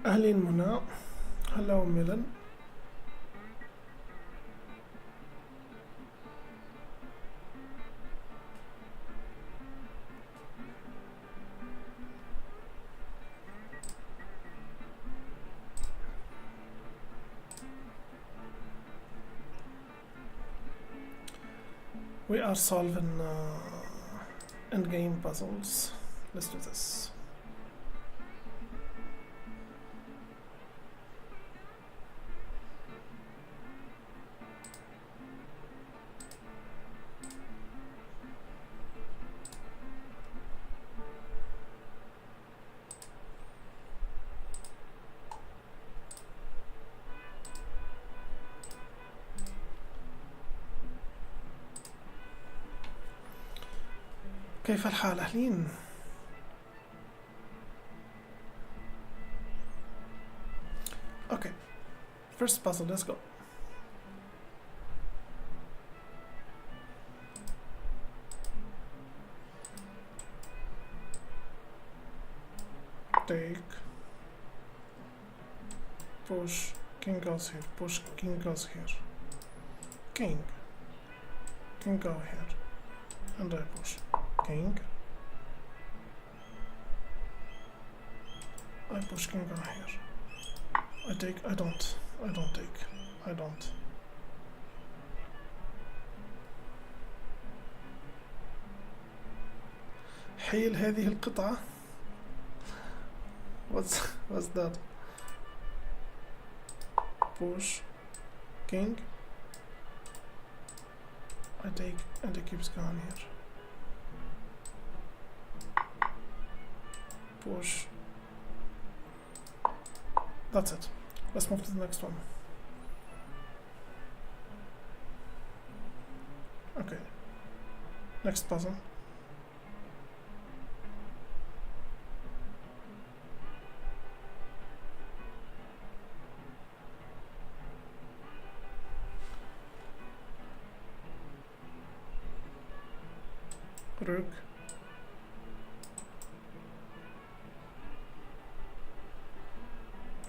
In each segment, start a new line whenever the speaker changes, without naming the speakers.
أهلين منى. Hello Milan. We are solving endgame puzzles. Let's do this. كيف الحال أهلين؟ Okay, first puzzle, let's go. Take, push, king goes here, push, king goes here. King go here, and I push. King, I push, king go here. I take, I don't take, I don't. حيل هذه القطعة. What's that? Push, king. I take, and it keeps going here. Push. That's it. Let's move to the next one. Okay. Next puzzle. Rook.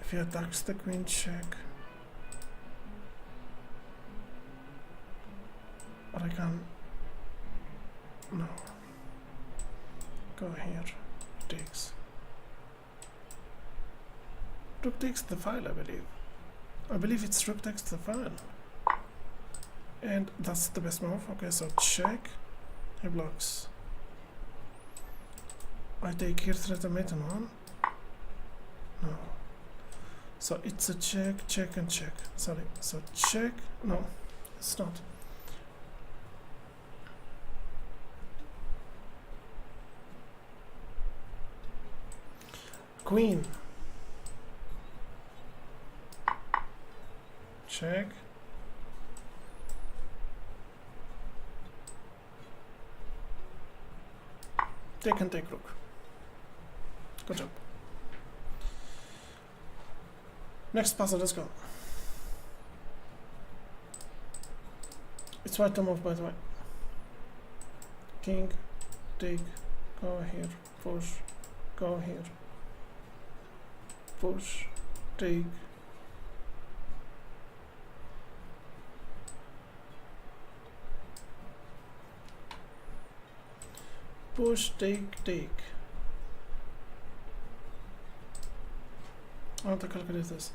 If he attacks the queen, check. But I can... No. Go here. Takes. Rook takes the file, I believe. I believe it's rook takes the file. And that's the best move. Okay, so check. He blocks. I take here threat and mate on one. No. So it's a check, check and check. Sorry. So check. No, it's not. Queen. Check. Take and take rook. Good job. Next puzzle, let's go. It's white to move, by the way. King, take, go here, push, go here, push, take. Push, take, take. I want to calculate this.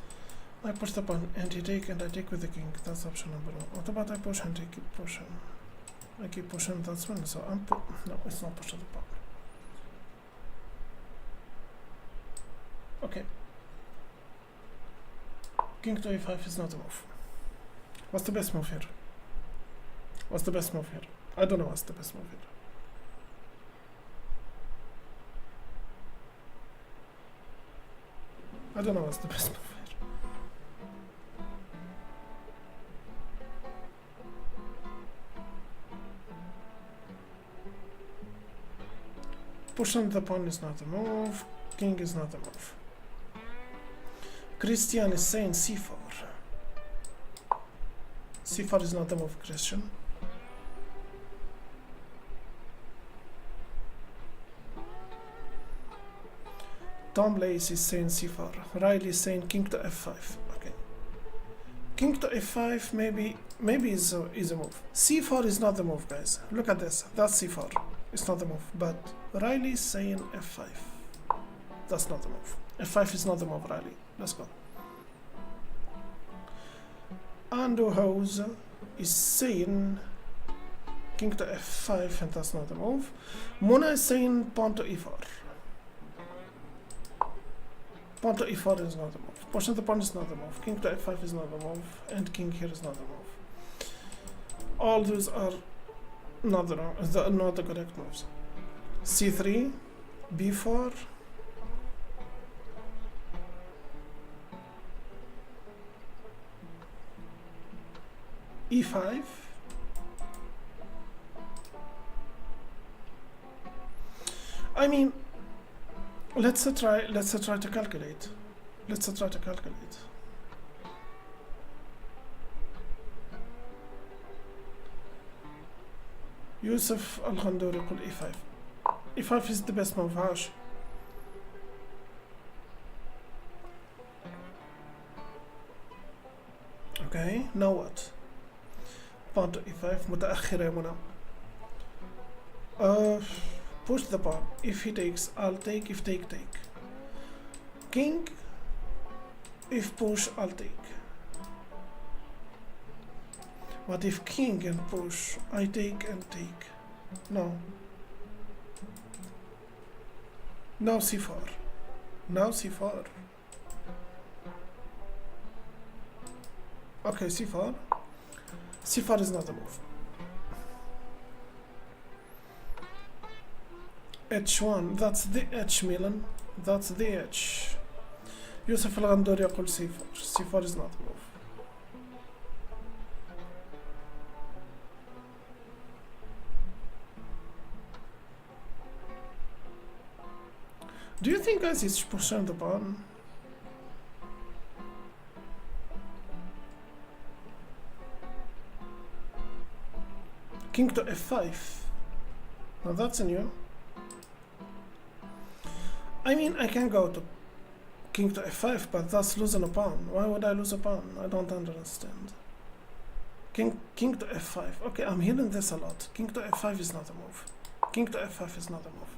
I push the pawn and he take and I take with the king. That's option number one. What about I push and I keep pushing? I keep pushing, that's one. So I'm no, it's not push to the pawn. Okay. King to a5 is not a move. What's the best move here? What's the best move here? I don't know what's the best move here. I don't know what's the best move here. Pushing the pawn is not a move. King is not a move. Christian is saying c4. c4 is not a move, Christian. Tom Lacey is saying c4. Riley is saying king to f5. Okay. King to f5 maybe is a move. c4 is not the move, guys. Look at this. That's c4. It's not the move. But Riley is saying f5. That's not the move. f5 is not the move, Riley. Let's go. Andrew House is saying king to f5, and that's not the move. Mona is saying pawn to e4. Pawn to e4 is not the move. Push the pawn is not the move. King to f5 is not the move. And king here is not the move. All those are not the correct moves. c3, b4, e5, I mean, let's try to calculate. Yusuf Al-Khandouri يقول e5. e5 is the best move. Hash. Okay, now what? Pawn to e5 متأخرة يا منى. Push the pawn. If he takes, I'll take. If take. King. If push, I'll take. But if king and push, I take and take. No. Now c4. Okay, c4. c4 is not a move. h1, that's the h, Milan. That's the h. Yusuf Al-Khandouri يقول c4. c4 is not a move. Do you think, guys, he's pushing the pawn? King to f5. Now that's a new. I mean, I can go to king to f5, but that's losing a pawn. Why would I lose a pawn? I don't understand. King to f5. Okay, I'm hearing this a lot. King to f5 is not a move. King to f5 is not a move.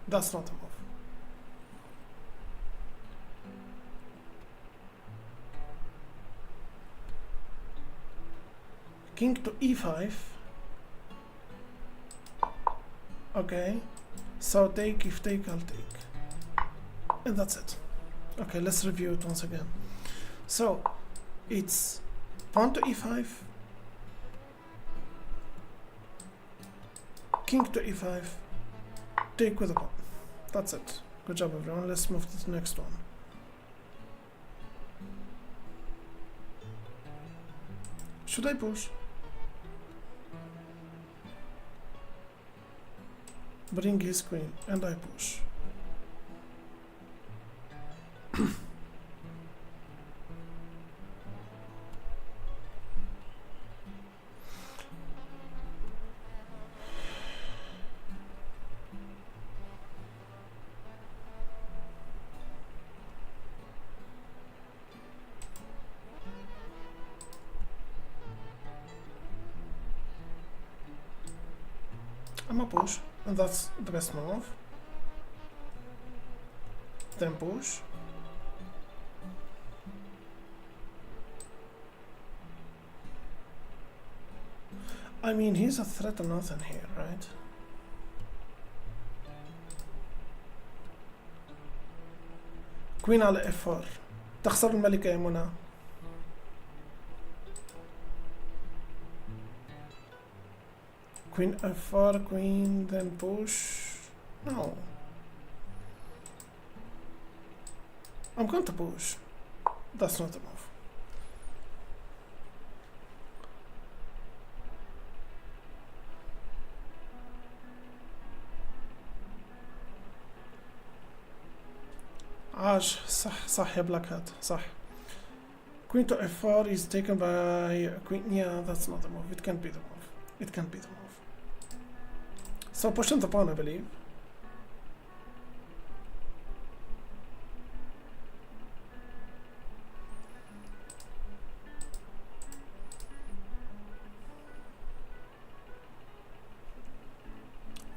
That's not a move. King to e5. Okay, so take, if take, I'll take. And that's it. Okay, let's review it once again. So, it's pawn to e5, king to e5, take with a pawn. That's it. Good job, everyone. Let's move to the next one. Should I push? Bring his queen, and I push. I'm a push, and that's the best move. Then push. I mean, he's a threat or nothing here, right? Queen على f4. تخسر الملكة يا منى. Queen f4, queen, then push. No. I'm going to push. That's not the move. عاش صح يا black hat صح. Queen to f4 is taken by queen. Yeah, that's not the move. It can't be the move. It can't be the move. So pushing the pawn, I believe.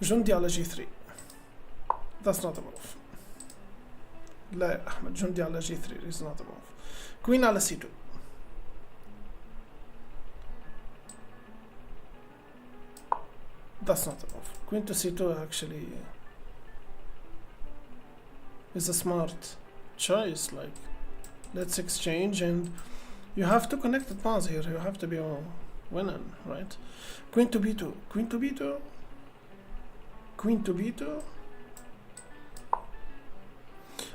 جندي على G3. That's not a move. لا يا أحمد، جندي على G3 is not a move. Queen على C2. That's not a move. Queen to C2 actually is a smart choice. Like, let's exchange, and you have to connect the pawns here. You have to be winning, right? Queen to B2. Queen to B2. Queen to B2.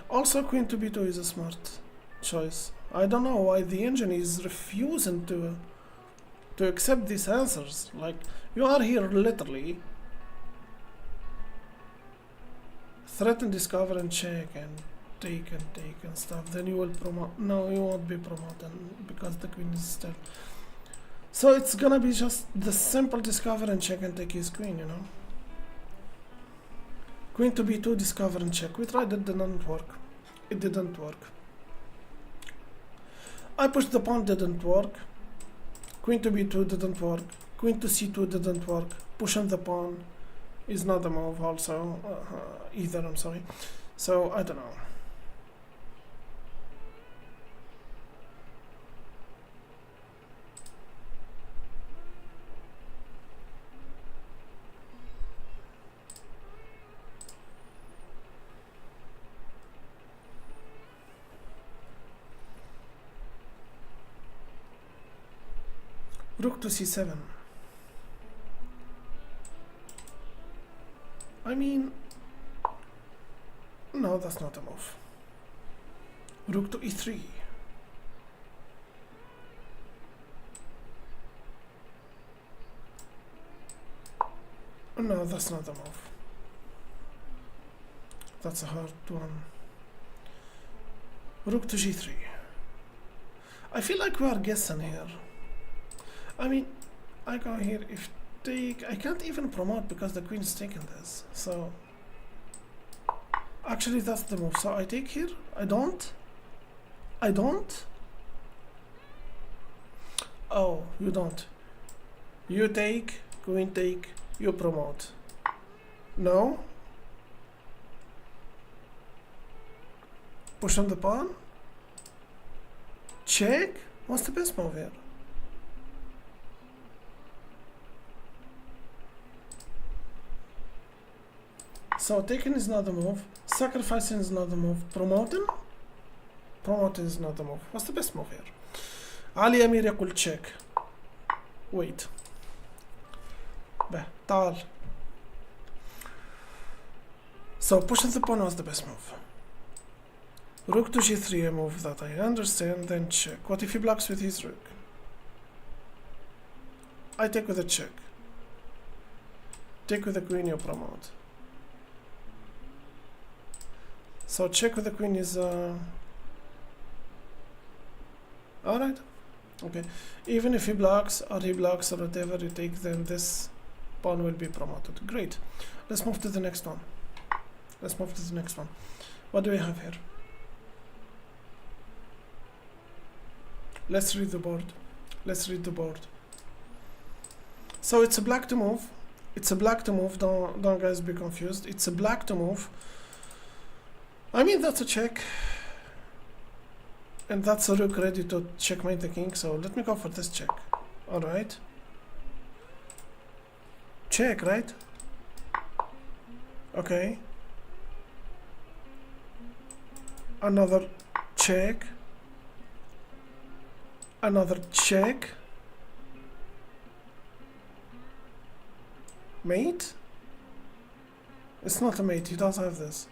Also, Queen to B2 is a smart choice. I don't know why the engine is refusing to accept these answers. Like, you are here literally threaten, discover, and check, and take and stuff. Then you will promote. No, you won't be promoting because the queen is still. So it's gonna be just the simple discover and check and take his queen, you know. Queen to B2, discover and check. We tried it, didn't work. It didn't work. I pushed the pawn, didn't work. Queen to B2 didn't work. Queen to C2 didn't work. Pushing the pawn is not a move also, either, I'm sorry. So, I don't know. Rook to C7. I mean, no, that's not a move. Rook to E3. No, that's not a move. That's a hard one. Rook to G3. I feel like we are guessing here. I mean, I go here, if take, I can't even promote because the queen is taking this, so actually that's the move. So I take here, I don't. Oh, you don't. You take, queen take, you promote. No. Push on the pawn. Check. What's the best move here? So taking is not the move, sacrificing is not the move, promoting is not the move. What's the best move here? علي أمير يقول check. Wait. تعال. So pushing the pawn was the best move. Rook to G3, a move that I understand, then check. What if he blocks with his rook? I take with a check. Take with the queen, you promote. So check with the queen is alright. Okay. Even if he blocks or whatever you take, then this pawn will be promoted. Great. Let's move to the next one. What do we have here? Let's read the board. So it's a black to move. Don't guys be confused. It's a black to move. I mean, that's a check. And that's a rook ready to checkmate the king. So let me go for this check. Alright. Check, right? Okay. Another check. Another check. Mate? It's not a mate, he doesn't have this.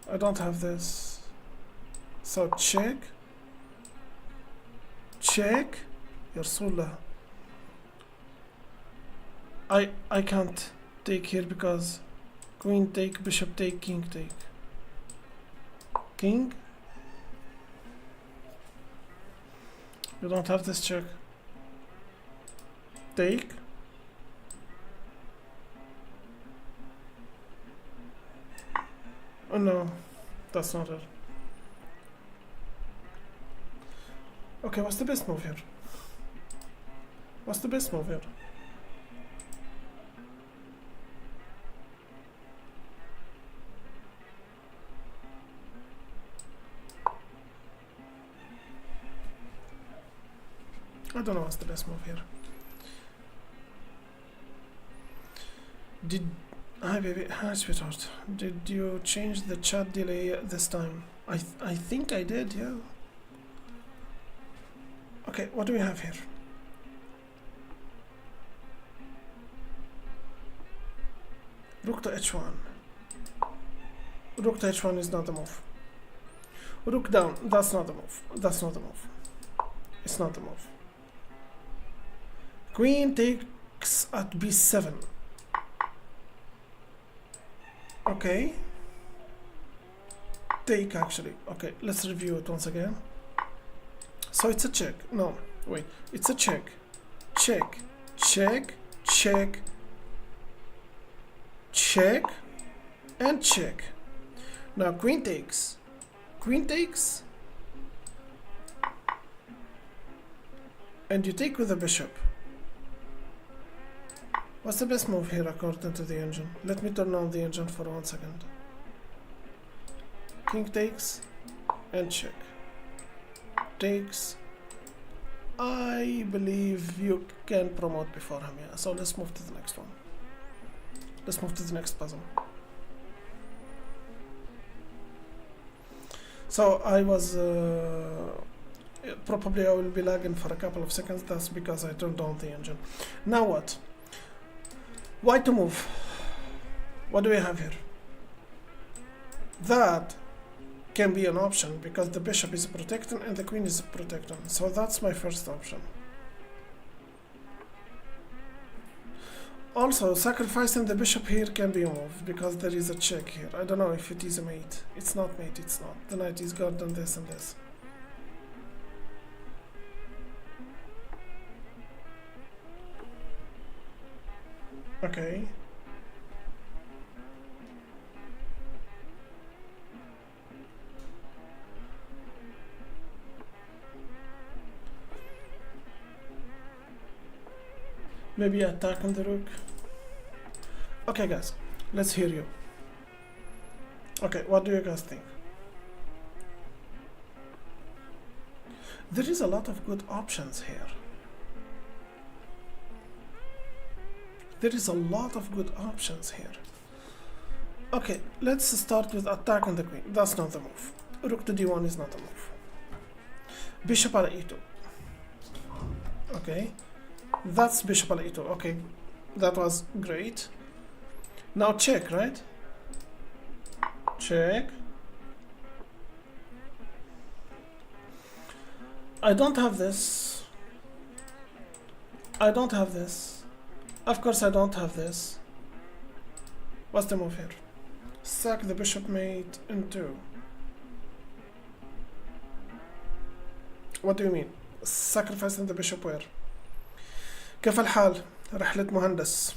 I don't have this. So check. Check. Yarsullah. I can't take here because queen take, bishop take, king take. King. You don't have this check. Take. Oh no, that's not it. Okay, what's the best move here? What's the best move here? I don't know what's the best move here. Hi baby, hi sweetheart. Did you change the chat delay this time? I think I did, yeah. Okay, what do we have here? Rook to h1. Rook to h1 is not the move. Rook down, that's not the move. That's not the move. It's not the move. Queen takes at b7. Okay. Take actually. Okay, let's review it once again. So it's a check. No, wait. It's a check. Check. Check. Check. Check. And check. Now queen takes. Queen takes. And you take with the bishop. What's the best move here according to the engine? Let me turn on the engine for 1 second. King takes and check. Takes. I believe you can promote before him, yeah. So let's move to the next one. Let's move to the next puzzle. So I was probably I will be lagging for a couple of seconds. That's because I turned on the engine. Now what? Why to move? What do we have here? That can be an option because the bishop is protecting and the queen is protecting. So that's my first option. Also, sacrificing the bishop here can be a move because there is a check here. I don't know if it is a mate. It's not mate, it's not. The knight is guarding this and this. Okay. Maybe attack on the rook. Okay guys, let's hear you. Okay, what do you guys think? There is a lot of good options here. There is a lot of good options here. Okay, let's start with attack on the queen. That's not the move. Rook to d1 is not a move. Bishop على e2. Okay, that's bishop على e2. Okay, that was great. Now check, right? Check. I don't have this. I don't have this. Of course I don't have this. What's the move here? Sack the bishop mate into. What do you mean? Sacrificing the bishop where? كيف الحال؟ رحلة مهندس.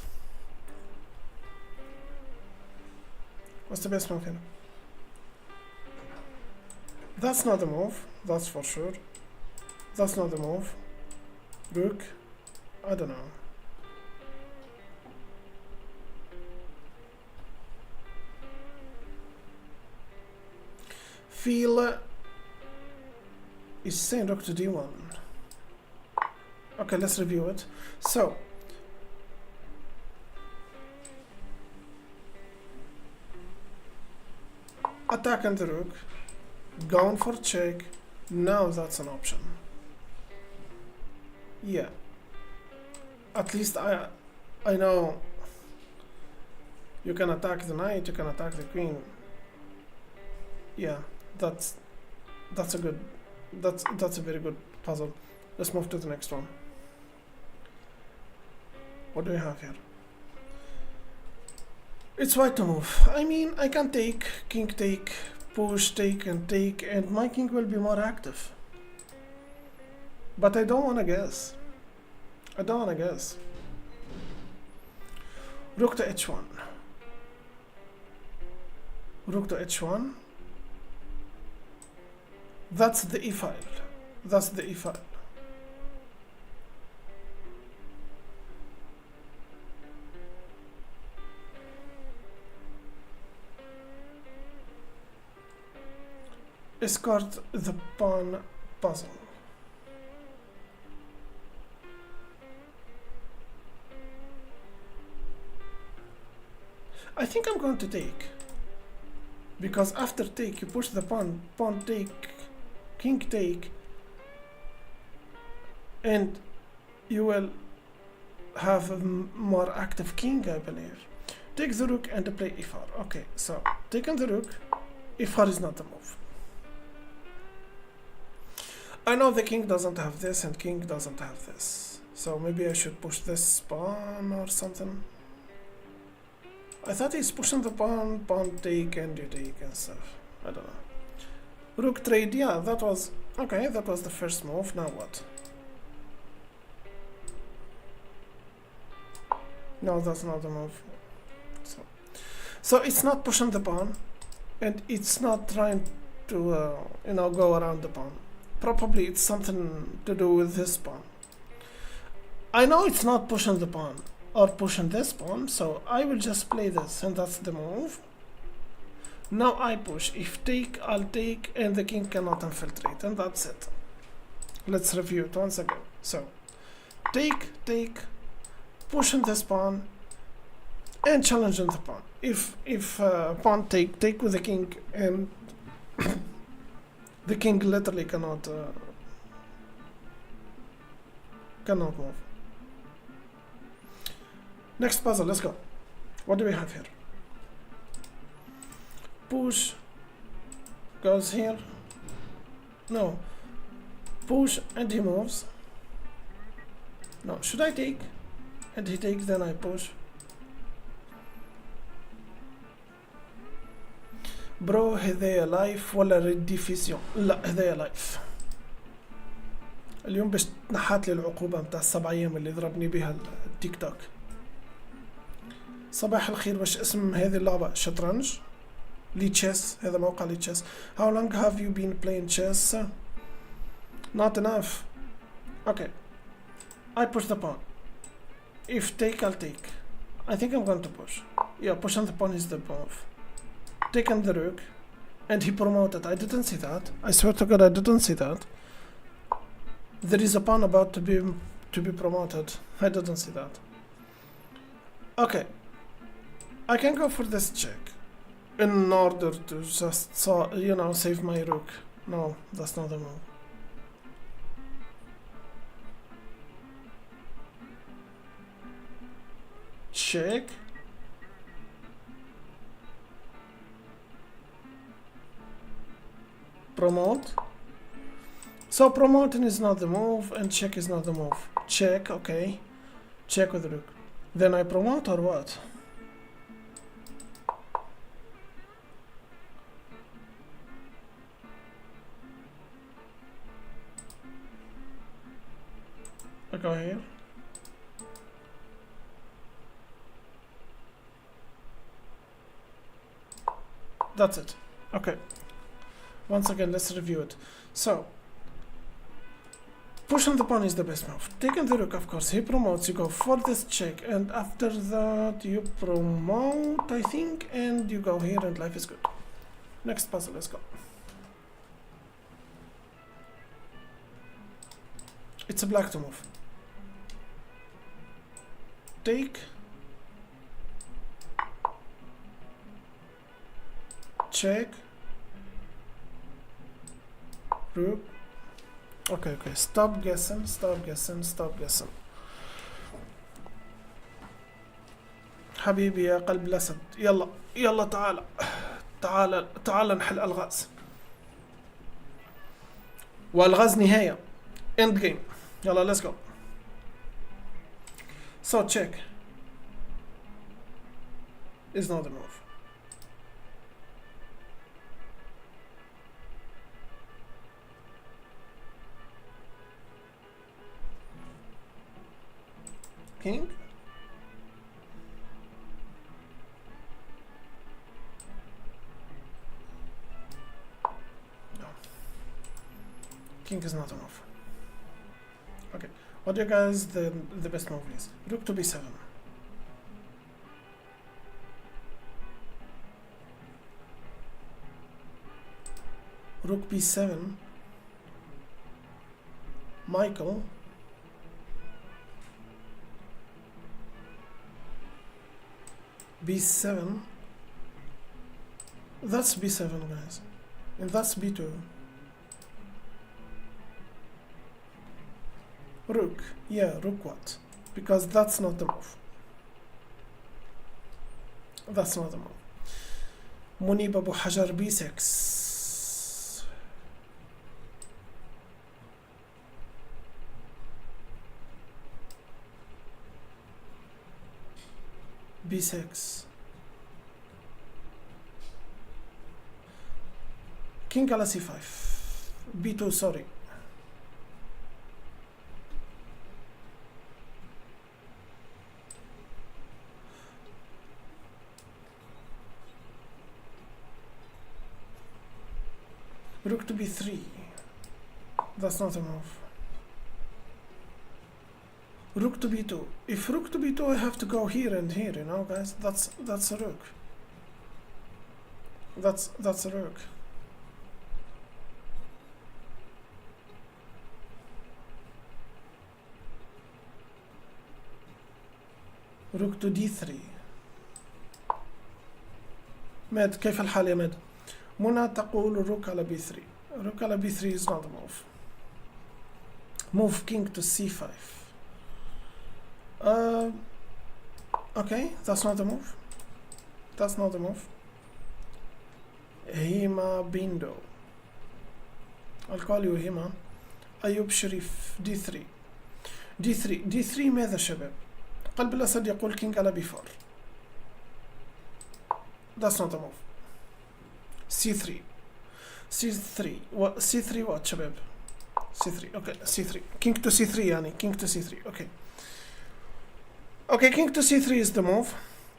What's the best move here? That's not the move, that's for sure. That's not the move. Rook, I don't know. Feel is saying rook to d1. Okay, let's review it. So, attack on the rook, going for check. Now that's an option. Yeah. At least I know you can attack the knight, you can attack the queen. Yeah, that's a very good puzzle. Let's move to the next one. What do we have here? It's white to move. I mean, I can take, king take, push, take, and my king will be more active. But I don't want to guess. I don't want to guess. Rook to h1. Rook to h1. That's the e file. That's the e file. escort the pawn puzzle. I think I'm going to take, because after take you push the pawn, pawn take, king take, and you will have a more active king, I believe. Take the rook and play e4. Okay, so taking the rook, e4 is not the move. I know the king doesn't have this and king doesn't have this, so maybe I should push this pawn or something. I thought he's pushing the pawn, pawn take and you take and stuff. I don't know. Rook trade, yeah, that was okay. That was the first move. Now what? No, that's not the move. So it's not pushing the pawn, and it's not trying to go around the pawn. Probably it's something to do with this pawn. I know it's not pushing the pawn or pushing this pawn, so I will just play this, and that's the move. Now I push. If take, I'll take, and the king cannot infiltrate, and that's it. Let's review it once again. So take, pushing this pawn, and challenging the pawn. If pawn take with the king, and the king literally cannot move. Next puzzle, let's go. What do we have here? Push goes here. No. Push and he moves. No, should I take? And he takes, then I push. برو هذايا لايف ولا ريديفيسيون؟ لا هذايا لايف. اليوم باش تنحات لي العقوبة متاع ال7 أيام اللي ضربني بها التيك توك. صباح الخير، باش اسم هذه اللعبة شطرنج لي تشيس، هذا موقع لي تشيس. How long have you been playing chess? Not enough. Okay. I push the pawn. If take, I'll take. I think I'm going to push. Yeah, pushing the pawn is the move. Taking the rook, and he promoted. I didn't see that. I swear to God, I didn't see that. There is a pawn about to be promoted. I didn't see that. Okay, I can go for this check in order to just save my rook. No, that's not the move. Check. Promote. So promoting is not the move, and check is not the move. Check, okay. Check with the rook. Then I promote or what? I go here. That's it. Okay. Once again, let's review it. So, pushing the pawn is the best move. Taking the rook, of course, he promotes, you go for this check, and after that you promote, I think, and you go here and life is good. Next puzzle, let's go. It's a black to move. Take. Check. Rook. Okay, stop guessing. حبيبي يا قلب الأسد، يلا تعال نحل ألغاز، والغاز نهاية Endgame. يلا let's go. So check is not the move. King. No. King is not enough. Okay. What do you guys the best move is? Rook to b7. rook b7, Michael, b7, that's b7 guys, and that's b2, rook, yeah, rook what, because that's not the move, that's not the move. Munib Abu Hajar b6, b6, king على c5, b2 sorry, rook to b3, that's not a move. Rook to b2. If rook to b2, I have to go here and here, you know, guys. That's a rook. That's a rook. rook to d3. مد كيف الحال يا مد؟ منى تقول الروك على b3. rook على b3 is not a move. Move king to c5. Okay, that's not a move. That's not a move. Hima Bindo. I'll call you Hima. أيوب شريف d3. d3 ماذا شباب؟ قلب الأسد يقول king على b4. That's not a move. c3. c3 what شباب؟ c3 okay c3 king to c3 يعني king to c3 okay. Okay, king to c3 is the move.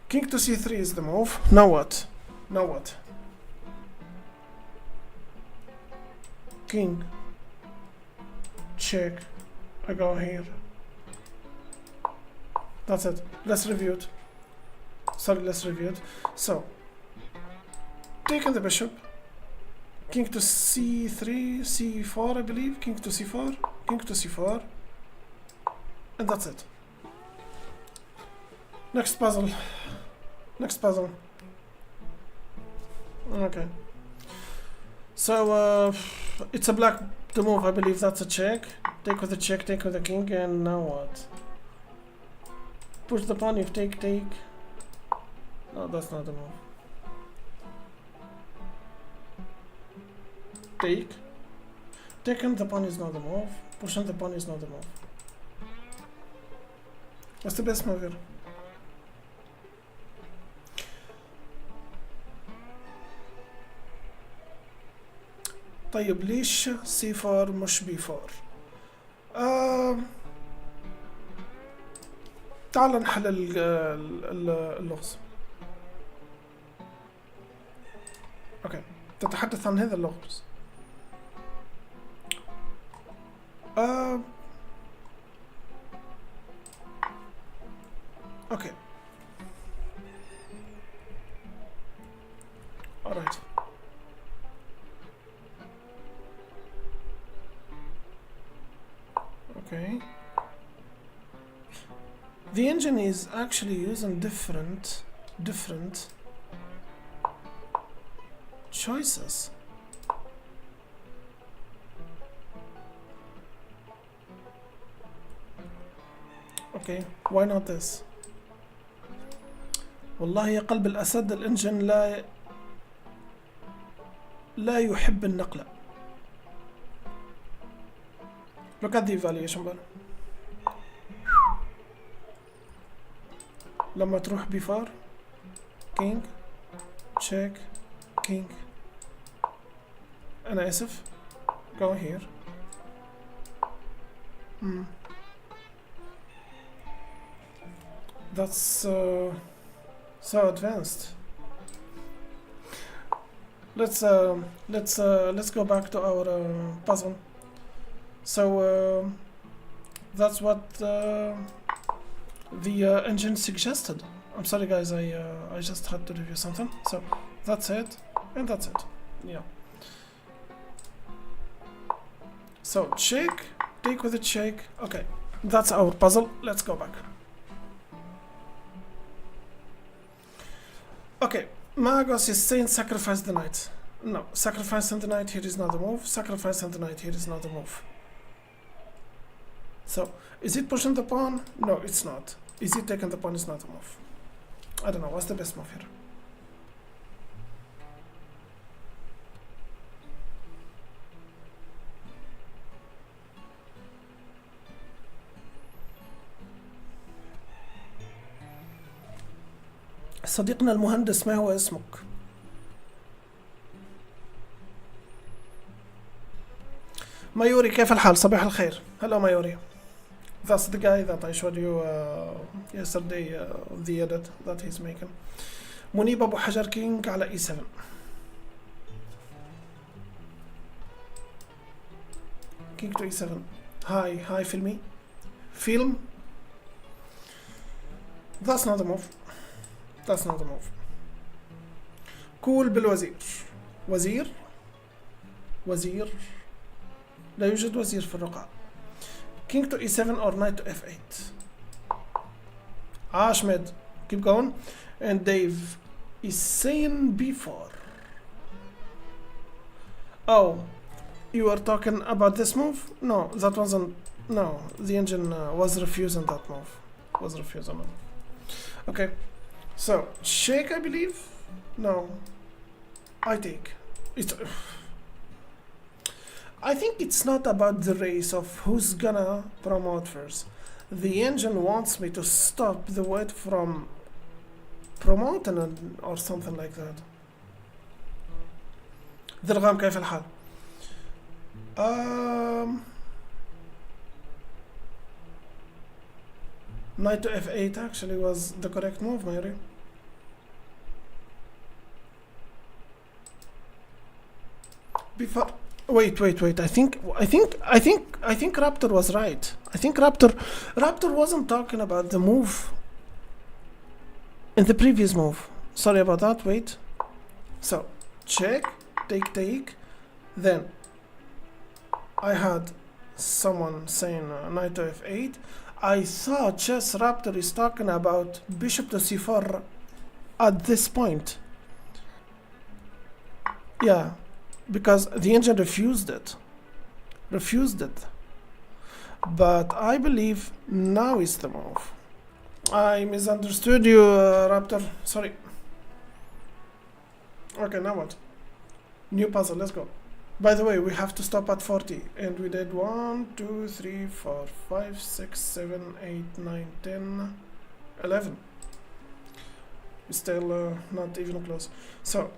King to c3 is the move. Now what? Now what? King. Check. I go here. That's it. Let's review it. Sorry, let's review it. So, taking the bishop. King to c3, c4 I believe. King to c4. King to c4. And that's it. Next puzzle. Next puzzle. Okay. So it's a black to move. I believe that's a check. Take with the check. Take with the king. And now what? Push the pawn. If take. No, that's not the move. Take. Taking the pawn is not the move. Pushing the pawn is not the move. What's the best move here? طيب ليش c4 مش b4 تعال نحل اللغز. اوكي تتحدث عن هذا اللغز. اوكي alright. Okay. The engine is actually using different choices. Okay, why not this? والله يا قلب الأسد الانجن لا يحب النقلة. Look at the evaluation bar. لما تروح b4 king check king. أنا آسف. Go here. That's so advanced. Let's go back to our puzzle. So that's what the engine suggested. I'm sorry guys, I just had to review something. So that's it, and that's it. Yeah. So check, take with a check. Okay, that's our puzzle. Let's go back. Okay, Magos is saying sacrifice the knight. No, sacrifice on the knight here is not a move. Sacrifice on the knight here is not a move. So, is it pushing the pawn? No, it's not. Is it taking the pawn? It's not a move. I don't know, what's the best move here? صديقنا المهندس ما هو اسمك؟ مايوري كيف الحال؟ صباح الخير. Hello مايوري. That's the guy that I showed you yesterday, the edit that he's making. منيب أبو حجر كينج على E7. King to E7. Hi filmy. Film. That's not a move. That's not a move. كول بالوزير. وزير. لا يوجد وزير في الرقعة. King to E7 or knight to F8. Ahmed, keep going. And Dave is saying B4. Oh, you were talking about this move? No, that wasn't. No, the engine was refusing that move. Okay, so check, I believe. No, I take. I think it's not about the race of who's gonna promote first. The engine wants me to stop the white from promoting or something like that. درغام كيف الحال؟ Knight to F8 actually was the correct move, Mary. Before. Wait. I think Raptor was right. I think Raptor wasn't talking about the move in the previous move. Sorry about that. Wait. So check, take. Then I had someone saying knight to F8. I thought Chess Raptor is talking about bishop to C4 at this point. Yeah. Because the engine refused it. But I believe now is the move. I misunderstood you, Raptor. Sorry. Okay, now what? New puzzle, let's go. By the way, we have to stop at 40. And we did 1, 2, 3, 4, 5, 6, 7, 8, 9, 10, 11. We're still not even close. So,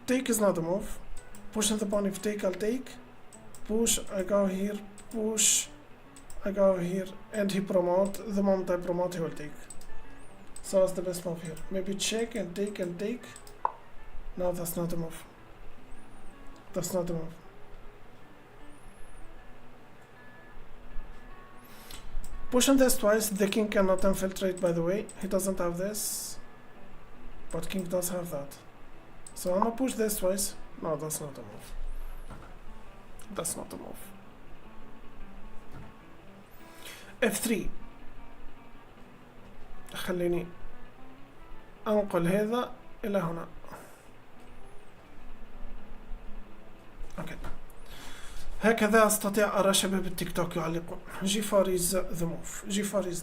take is not a move. Push on the pawn, if take, I'll take. Push, I go here. Push, I go here. And he promote. The moment I promote, he will take. So that's the best move here. Maybe check and take. No, that's not a move. Push on this twice. The king cannot infiltrate, by the way. He doesn't have this. But king does have that. So I'm gonna push this twice. No, that's not a move. F3. خليني أنقل هذا إلى هنا. أوكي. هكذا أستطيع أرى شباب التيك توك يعلقون. G4 is the move. G4 is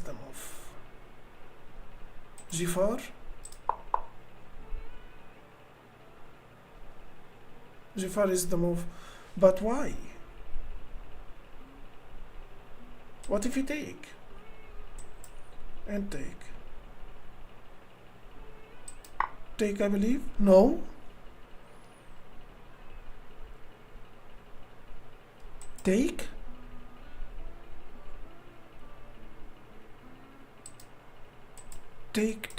the move, but why? What if you take? And take. Take, I believe? No? Take? Take.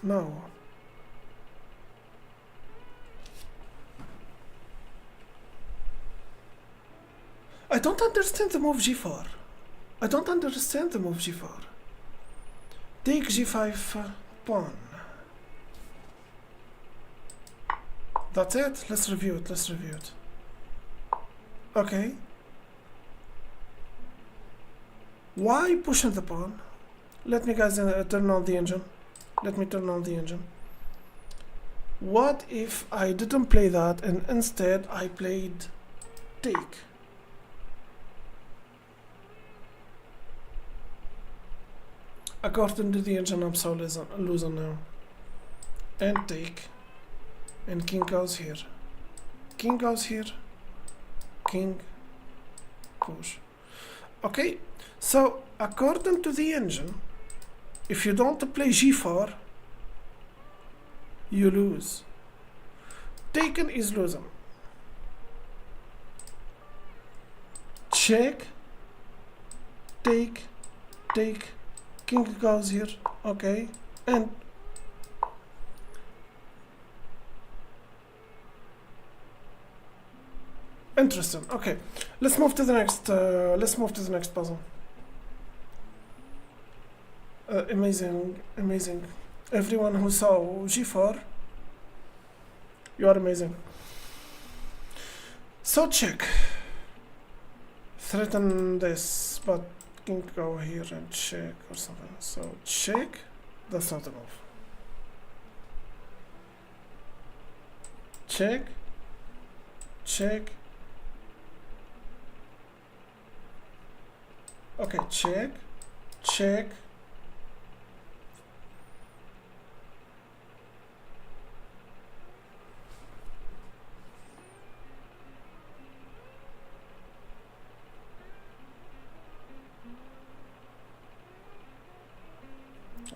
No. I don't understand the move G4. Take G5 pawn. That's it. Let's review it. Okay. Why pushing the pawn? Let me guys turn on the engine. Let me turn on the engine. What if I didn't play that and instead I played take? According to the engine, I'm so losing now. And take. And king goes here. King goes here. King. Push. Okay. So, according to the engine, if you don't play g4, you lose. Taken is losing. Check. Take. Take. King goes here. Okay. And interesting. Okay. Let's move to the next puzzle. Amazing, amazing. Everyone who saw g4, you are amazing. So check. Threaten this, but king go here and check or something. So check. That's not a move. Check. Check. Okay, check. Check.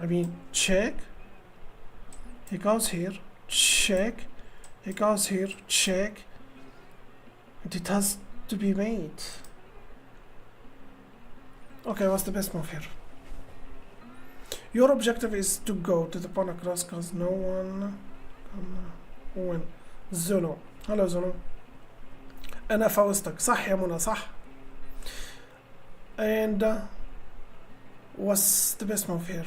I mean, check. He goes here. Check. He goes here. Check. And it has to be made. Okay, what's the best move here? Your objective is to go to the pawn across because no one can win. Zuno. Hello Zuno. أنا فوزتك. صح يا منى صح. And what's the best move here?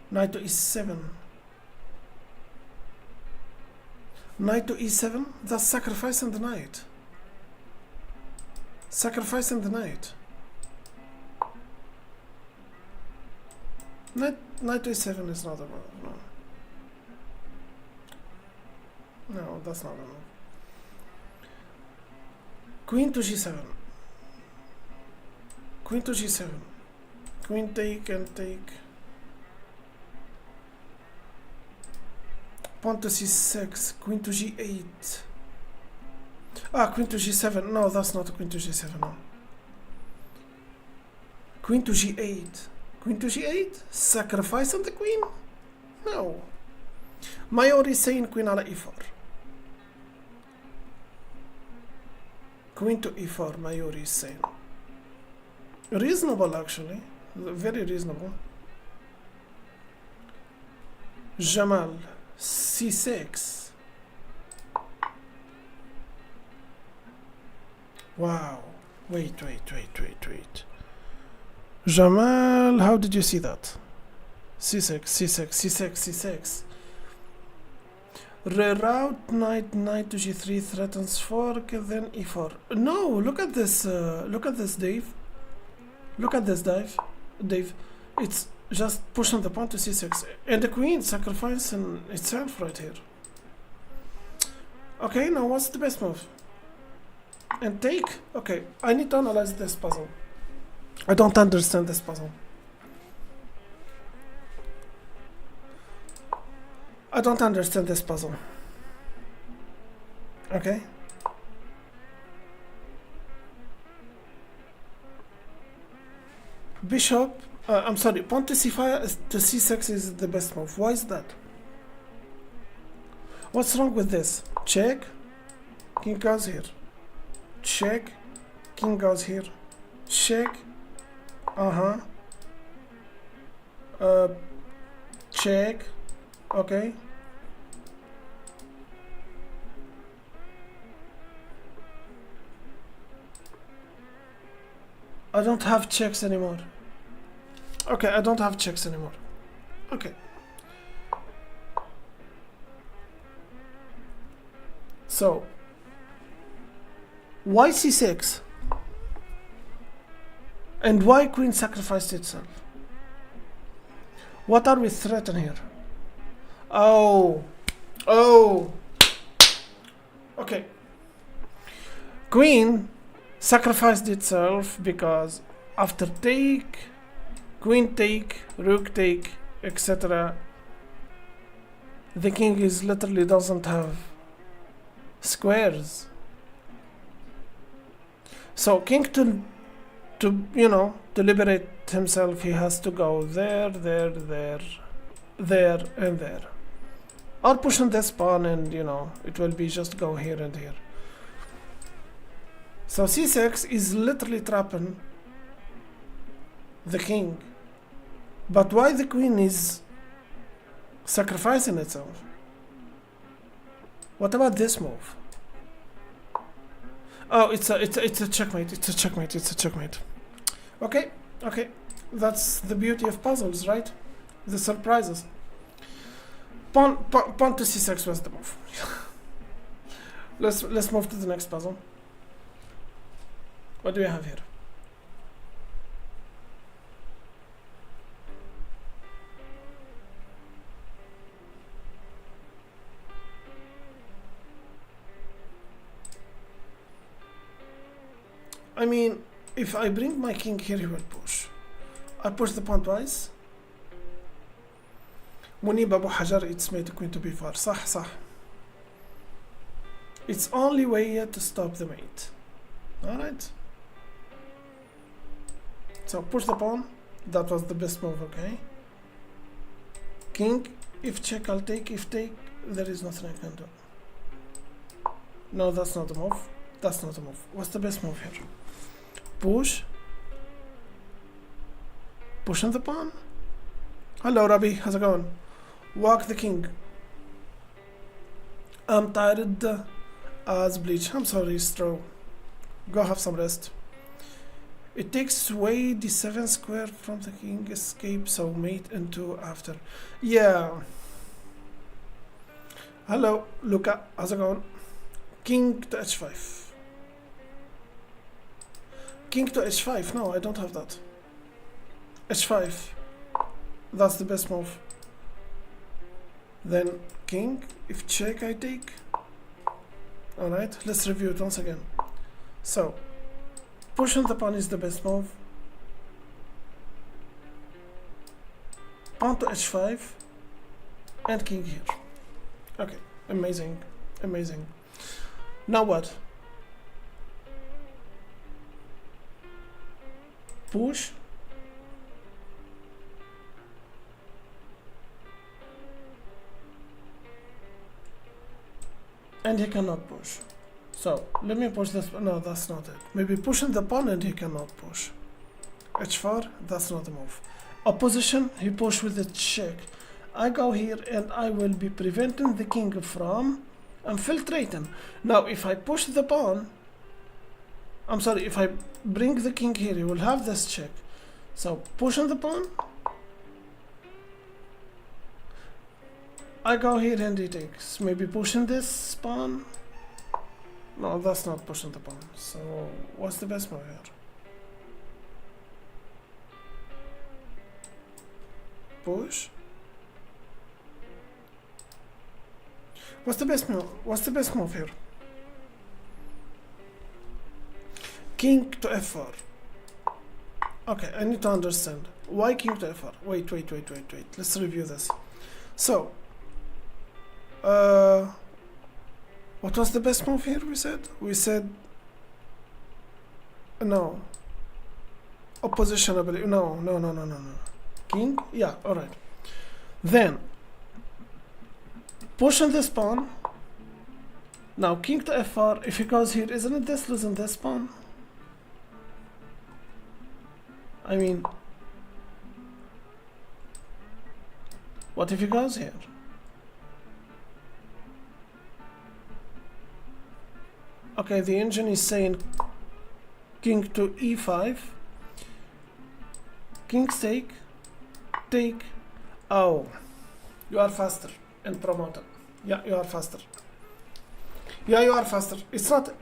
Knight to e7. Knight to e7? That's sacrificing the knight. Sacrificing the knight. Knight to e7 is not a move. No. No, that's not a move. Queen to g7. Queen to g7. Queen take and take. Pawn to c6. Queen to g8. Ah, queen to g7. No, that's not a queen to g7. No. Queen to g8. Queen to g8? Sacrificing the queen? No. Mayor is saying queen على e4. Queen to e4, Mayor is saying. Reasonable actually. Very reasonable. Jamal, c6. Wow. Wait. Jamal, how did you see that? c6. Reroute knight to g3 threatens fork, then e4. No, look at this, Dave. Look at this, Dave. It's just pushing the pawn to c6. And the queen sacrificing itself right here. Okay, now what's the best move? And take? Okay, I need to analyze this puzzle. I don't understand this puzzle. I don't understand this puzzle. Okay? Bishop, I'm sorry, pawn to c5 to c6 is the best move. Why is that? What's wrong with this? Check, king goes here. Check, king goes here. Check, check, okay. I don't have checks anymore. Okay, I don't have checks anymore. Okay. So, Why c6? And why queen sacrificed itself? What are we threatening here? Oh. Okay. Queen sacrificed itself because after take, queen take, rook take, etc., the king is literally doesn't have squares. So king to to liberate himself, he has to go there, there, there, there, and there. Or push on this pawn and, it will be just go here and here. So c6 is literally trapping the king. But why the queen is sacrificing itself? What about this move? Oh, it's a checkmate. It's a checkmate. Okay. That's the beauty of puzzles, right? The surprises. Pawn to c6 was the move. Let's move to the next puzzle. What do we have here? I mean, if I bring my king here, he will push. I push the pawn twice. منيب أبو حجر, it's made queen to b4. صح. It's only way to stop the mate. Alright. So push the pawn. That was the best move, okay? King, if check, I'll take. If take, there is nothing I can do. No, that's not the move. What's the best move here? Push. Pushing the pawn. Hello, Rabi. How's it going? Walk the king. I'm tired as bleach. I'm sorry, Stro. Go have some rest. It takes away d7 square from the king. Escape, so mate into after. Yeah. Hello, Luca. How's it going? King to h5. King to h5. No, I don't have that. h5. That's the best move. Then king, if check, I take. Alright, let's review it once again. So, pushing the pawn is the best move. Pawn to h5 and king here. Okay, amazing. Now what? Push. And he cannot push. So let me push this. No, that's not it. Maybe pushing the pawn and he cannot push. h4, that's not the move. Opposition, he pushed with the check. I go here and I will be preventing the king from infiltrating. Now if I push the pawn, I'm sorry, if I bring the king here, he will have this check. So pushing the pawn, I go here and he takes. Maybe pushing this pawn. No, that's not pushing the pawn. So what's the best move here? Push. What's the best move here? King to f4. Okay, I need to understand. Why king to f4? Wait. Let's review this. So, what was the best move here we said? No. Opposition ability. No. King? Yeah, alright. Then, pushing this pawn. Now, king to f4. If he goes here, isn't this losing this pawn? I mean, what if he goes here? Okay, the engine is saying king to e5, king take. Oh, you are faster and promoter. Yeah, you are faster. It's not.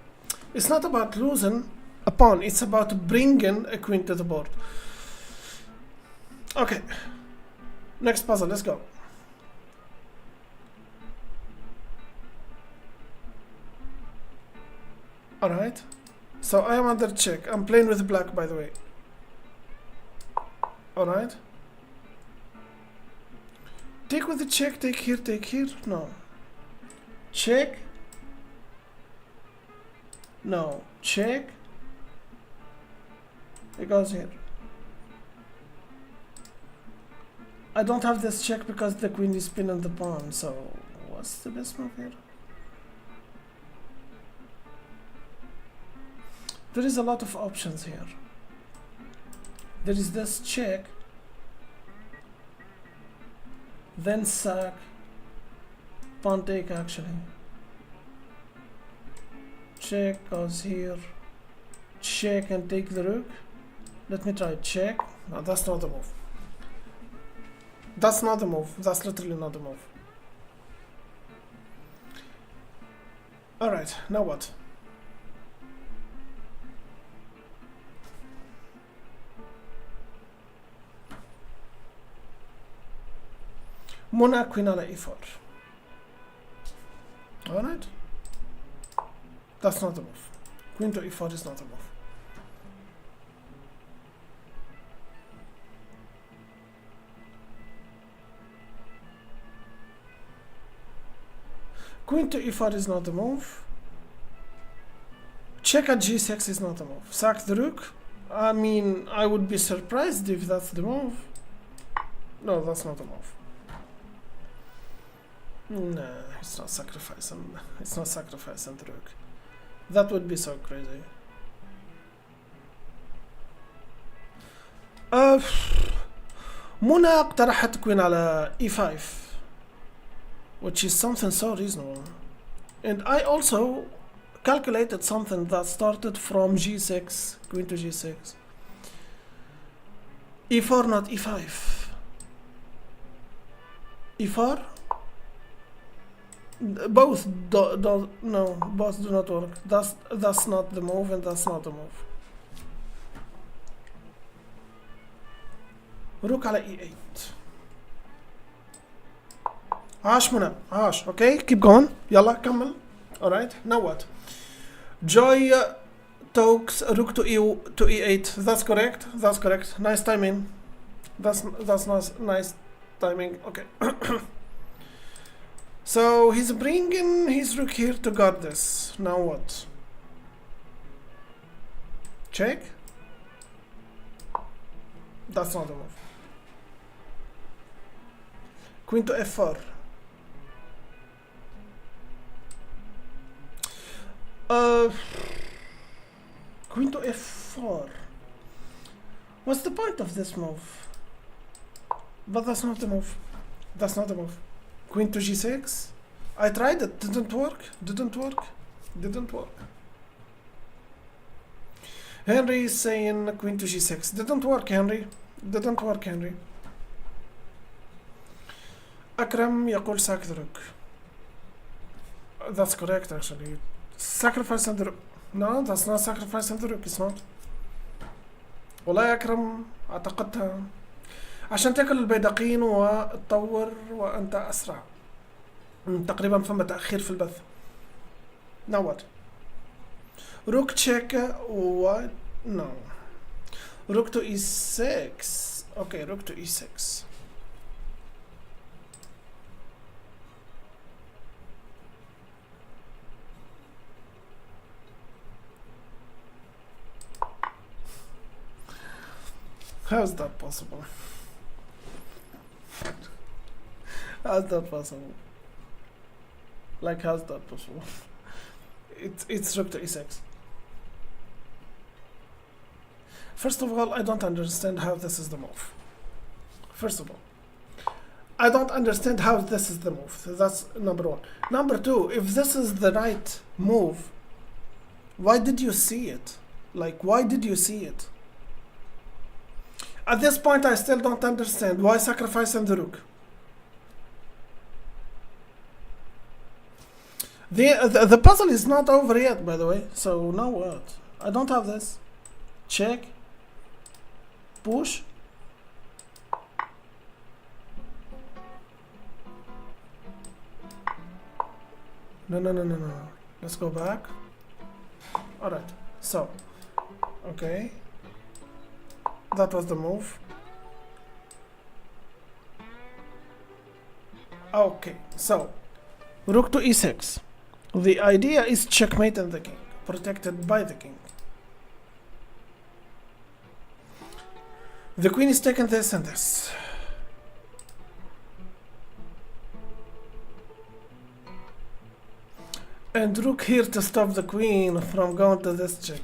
It's not about losing a pawn, it's about bringing a queen to the board. Okay, next puzzle, let's go. Alright, so I am under check. I'm playing with black, by the way. Alright. Take with the check, take here, no. Check. No, check. It goes here. I don't have this check because the queen is pinning the pawn, so what's the best move here? There is a lot of options here. There is this check, then sack, pawn take actually. Check goes here, check and take the rook. Let me try check. No, that's not the move. That's not the move. That's literally not the move. Alright, now what? Mona queen على e4. Alright? That's not the move. Queen to e4 is not the move. Queen to e4 is not the move. Check at g6 is not the move. Sack the rook. I mean, I would be surprised if that's the move. No, that's not the move. Nah, it's not sacrificing. It's not sacrificing the rook. That would be so crazy. منى اقترحت queen على e5, which is something so reasonable. And I also calculated something that started from g6, queen to g6. e4, not e5. e4? Both no, both do not work. That's not the move, and that's not the move. Rook على e8. عاش منى عاش. Okay, keep going. يلا كمل. Alright, now what? Joy talks rook to e8. That's correct. That's correct. Nice timing. That's nice timing. Okay. So he's bringing his rook here to guard this. Now what? Check. That's not the move. Queen to f4. Queen to f4. What's the point of this move? But that's not the move. That's not the move. Queen to g6. I tried it. Didn't work. Didn't work. Didn't work. Henry is saying queen to g6. Didn't work, Henry. Didn't work, Henry. Akram يقول sack the rook. That's correct, actually. Sacrifice the rook. No, that's not sacrificing the rook. It's not. والله يا أكرم اعتقدتها عشان تاكل البيدقين وتطور وأنت أسرع. تقريبا فما تأخير في البث. Now what? Rook check. What? No. Rook to e6. Okay, rook to e6. How is that possible? How's that possible? Like, how's that possible? It's rook to e6. First of all, I don't understand how this is the move. First of all, I don't understand how this is the move. That's number one. Number two, if this is the right move, why did you see it? Like, why did you see it? At this point, I still don't understand why sacrificing the rook. The puzzle is not over yet, by the way. So now what? I don't have this. Check. Push. No. Let's go back. Alright. So. Okay. That was the move. Okay. So. Rook to e6. The idea is checkmate and the king. Protected by the king. The queen is taking this and this. And rook here to stop the queen from going to this check.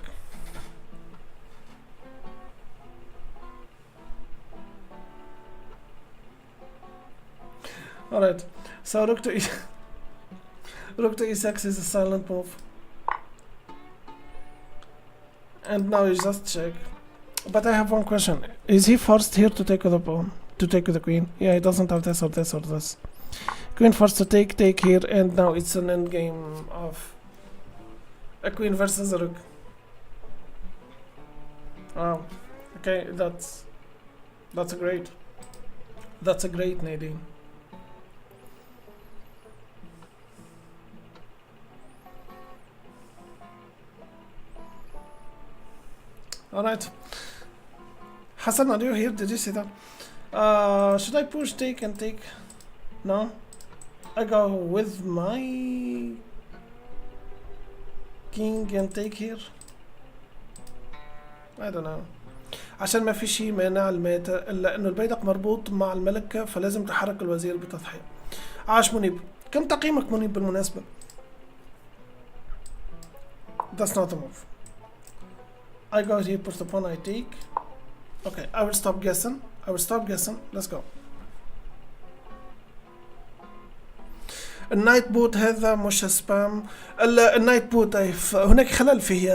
Alright, so rook to e6 is a silent move. And now you just check. But I have one question. Is he forced here to take with the pawn? To take with the queen? Yeah, he doesn't have this or this or this. Queen forced to take here, and now it's an endgame of a queen versus a rook. Wow. Okay, that's a great. That's a great, Nadine. Alright. Hassan, are you here? Did you see that? Should I push, take, and take? No? I go with my king and take here. I don't know. عشان ما في شيء مانع الميت الا انه البيدق مربوط مع الملكة فلازم تحرك الوزير بتضحية. عاش منيب. كم تقييمك منيب بالمناسبة؟ That's not a move. I go here, push the pawn, I take. Okay, I will stop guessing. Let's go. النايت بوت هذا مش سبام. النايت بوت هناك خلل في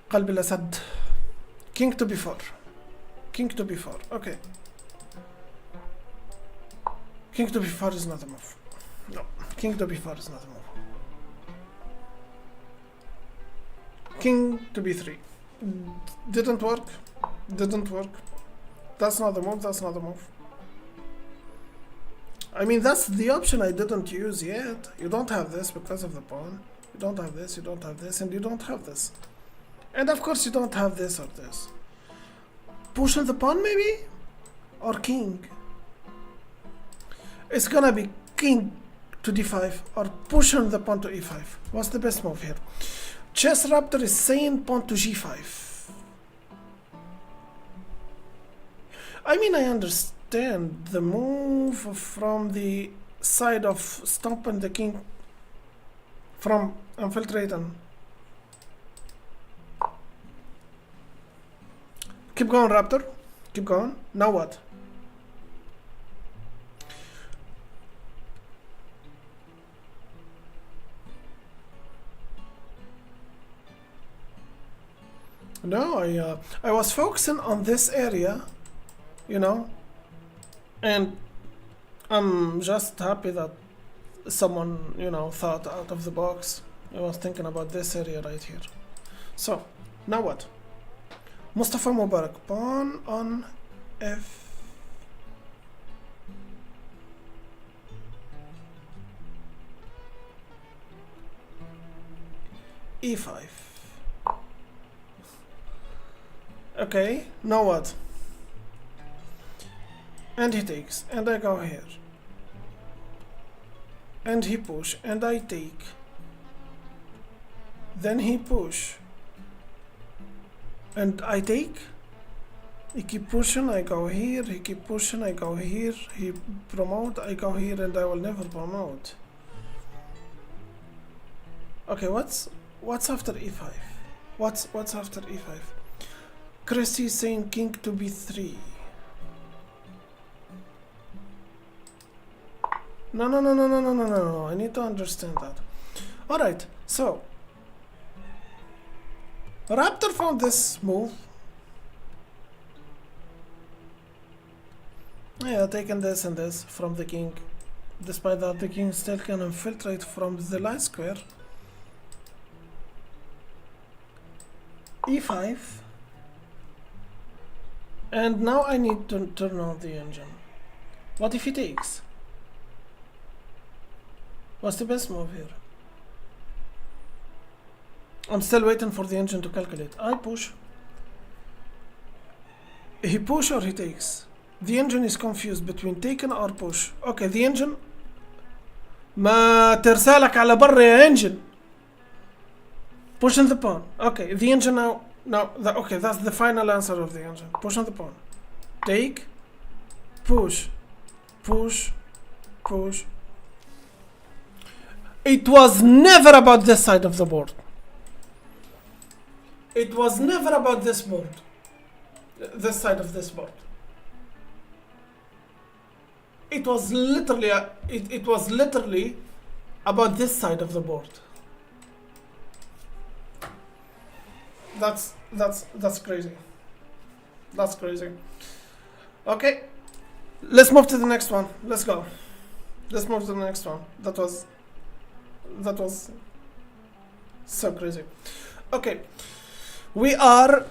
قلب الأسد. King to b4. Okay. King to b4 is not a move. No, king to b4 is not a move. King to b3. Didn't work. That's not the move. I mean, that's the option I didn't use yet. You don't have this because of the pawn. You don't have this, and you don't have this. And of course you don't have this or this. Pushing the pawn maybe? Or king? It's gonna be king to d5 or pushing the pawn to e5. What's the best move here? Chess Raptor is saying pawn to g5. I mean, I understand the move from the side of stopping the king from infiltrating. Keep going, Raptor. Keep going. Now what? No, I was focusing on this area, you know, and I'm just happy that someone, you know, thought out of the box. I was thinking about this area right here. So, now what? Mustafa Mubarak, pawn on f. e5. Okay, now what? And he takes, and I go here. And he push, and I take. Then he push. And I take. He keep pushing, I go here. He keep pushing, I go here. He promote, I go here, and I will never promote. Okay, what's after e5? What's after e5? Christy is saying king to b3. No. I need to understand that. Alright, so Raptor found this move. Yeah, taking this and this from the king. Despite that, the king still can infiltrate from the light square. e5. And now I need to turn on the engine. What if he takes? What's the best move here? I'm still waiting for the engine to calculate. I push. He push or he takes? The engine is confused between taken or push. Okay, the engine. ما ترسالك على برا يا engine. Pushing the pawn. Okay, the engine now. Okay, that's the final answer of the engine. Pushing the pawn. Take. Push. Push. Push. It was never about this side of the board. It was never about this board. This side of this board. It was literally it was literally about this side of the board. That's crazy. That's crazy. Okay, let's move to the next one. Let's go. Let's move to the next one. That was so crazy. Okay. We are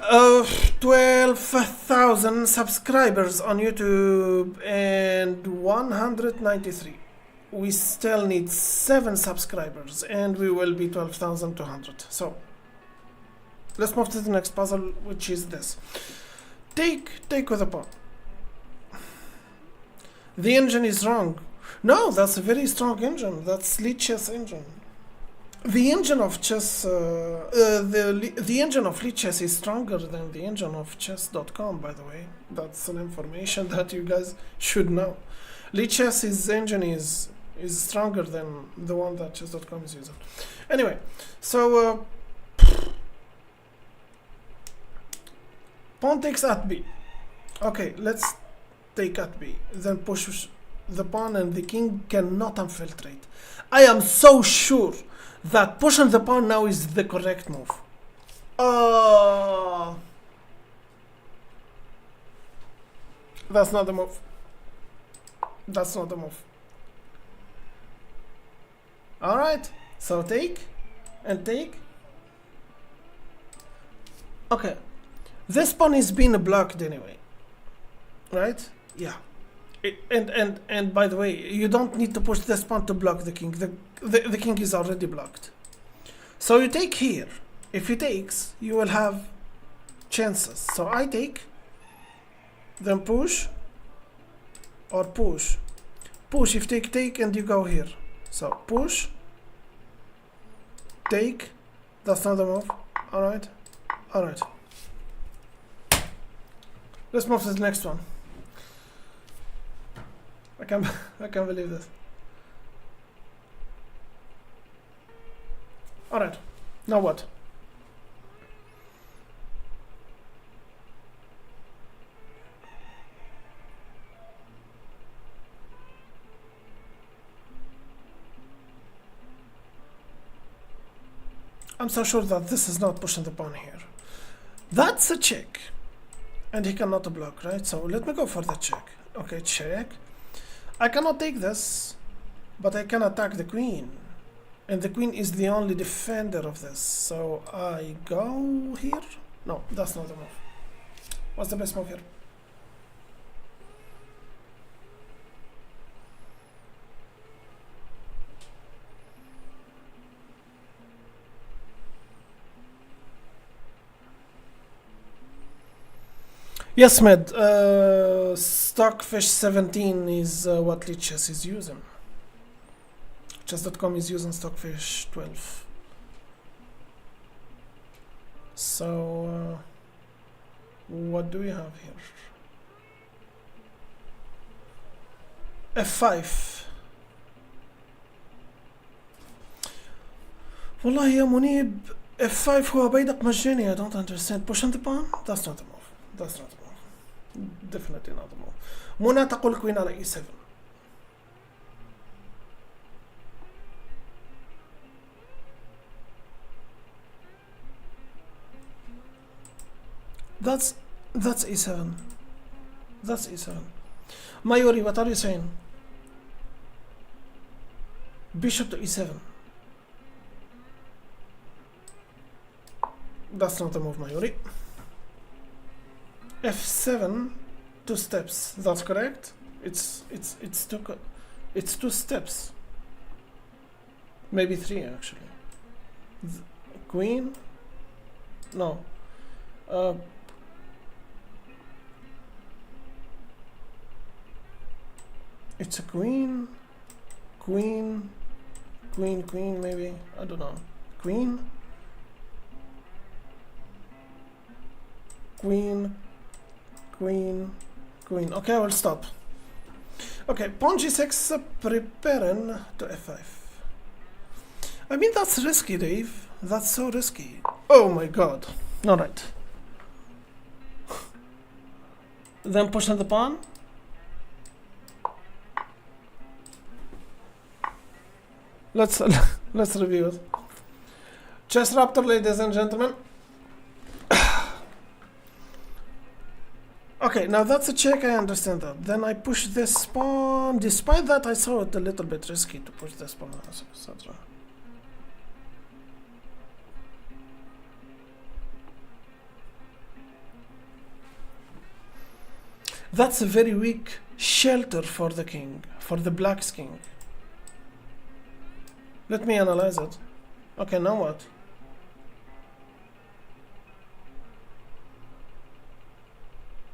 12,000 subscribers on YouTube and 193. We still need 7 subscribers and we will be 12,200. So let's move to the next puzzle, which is this. Take with a pawn. The engine is wrong. No, that's a very strong engine. That's lead chess engine. The engine of chess, the engine of lead chess is stronger than the engine of chess.com, by the way. That's an information that you guys should know. Lead chess's engine is stronger than the one that chess.com is using. Anyway, so pawn takes at b. Okay, let's take at b. Then push the pawn and the king cannot infiltrate. I am so sure that pushing the pawn now is the correct move. That's not the move. That's not the move. Alright, so take and take. Okay, this pawn is being blocked anyway, right? Yeah. And by the way, you don't need to push this pawn to block the king. The king is already blocked. So you take here. If he takes, you will have chances. So I take, then push, or push. Push, if take, and you go here. So push, take, that's not the move. Alright, alright. Let's move to the next one. I can't believe this. Alright, now what? I'm so sure that this is not pushing the pawn here. That's a check. And he cannot block, right? So let me go for the check. Okay, check. I cannot take this, but I can attack the queen. And the queen is the only defender of this. So I go here? No, that's not the move. What's the best move here? Yes, Med. Stockfish 17 is what lead chess is using. Chess.com is using Stockfish 12. So, what do we have here? F5. والله يا منيب F5 هو بيدق مجاني. I don't understand. Pushing the pawn? That's not the move. That's not the move. Definitely not the move. منى تقول queen على E7. That's E7. That's E7. Mayuri, what are you saying? Bishop to e7. That's not the move, Mayuri. f7, 2 steps. That's correct. It's two steps. Maybe 3 actually. Queen. No. It's a queen, queen, queen, queen, maybe. I don't know. Queen, queen, queen, queen. Okay, I will stop. Okay, pawn g6, preparing to f5. I mean, that's risky, Dave. That's so risky. Oh my god. Alright. Then pushing the pawn. Let's review it. Chess Raptor, ladies and gentlemen. Okay, now that's a check, I understand that. Then I push this pawn. Despite that, I saw it a little bit risky to push this pawn, etc. That's a very weak shelter for the king, for the black's king. Let me analyze it. Okay, now what?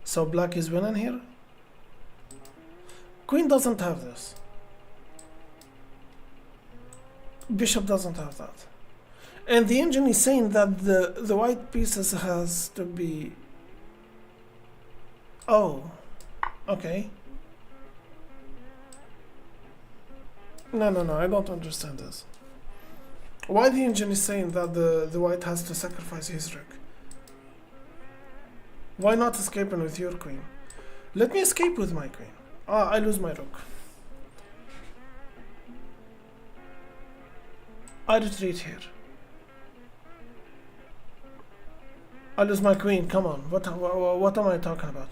So black is winning here? Queen doesn't have this. Bishop doesn't have that. And the engine is saying that the white pieces has to be... Oh, okay. No, I don't understand this. Why the engine is saying that the white has to sacrifice his rook? Why not escaping with your queen? Let me escape with my queen. Ah, I lose my rook. I retreat here. I lose my queen, come on. What am I talking about?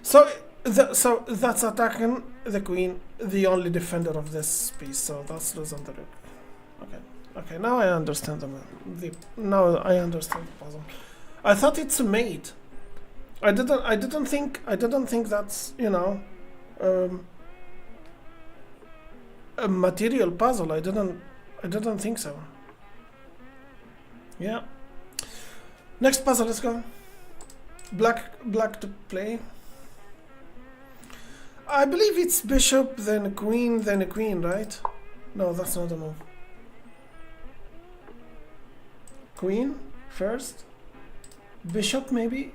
So that's attacking the queen, the only defender of this piece, so that's losing the rook. Okay, now I understand now I understand the puzzle. I thought it's a mate. I didn't think that's, you know, a material puzzle. I didn't think so. Yeah. Next puzzle, let's go. Black to play. I believe it's bishop, then a queen, right? No, that's not a move. Queen first. Bishop maybe.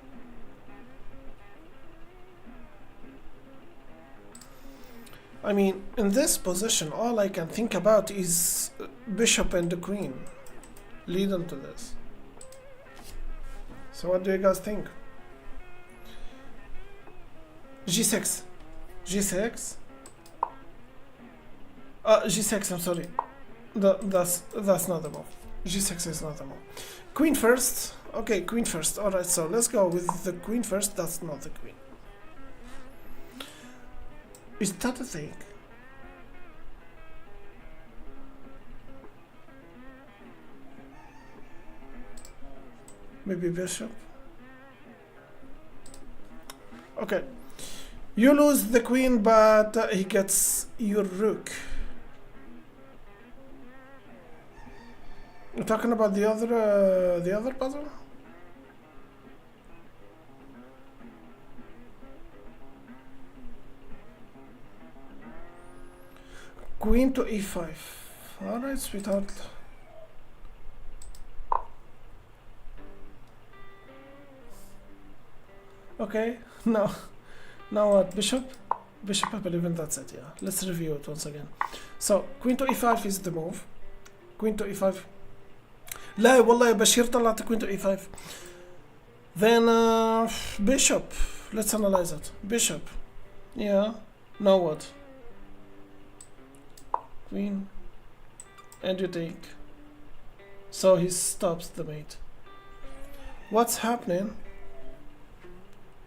I mean, in this position, all I can think about is bishop and the queen leading to this. So what do you guys think? G6. G6. G6, I'm sorry. That's not the move. G6 is not the move. Queen first. Okay, queen first. Alright, so let's go with the queen first. That's not the queen. Is that a thing? Maybe bishop. Okay. You lose the queen, but he gets your rook. You're talking about the other puzzle? Queen to e5. Alright, sweetheart. Okay, now what? Bishop? Bishop, I believe in that's it, yeah. Let's review it once again. So, queen to e5 is the move. Queen to e5. لا والله يا بشير طلعت queen to e5. Then bishop. Let's analyze it. Bishop. Yeah. Now what? Queen. And you take. So he stops the mate. What's happening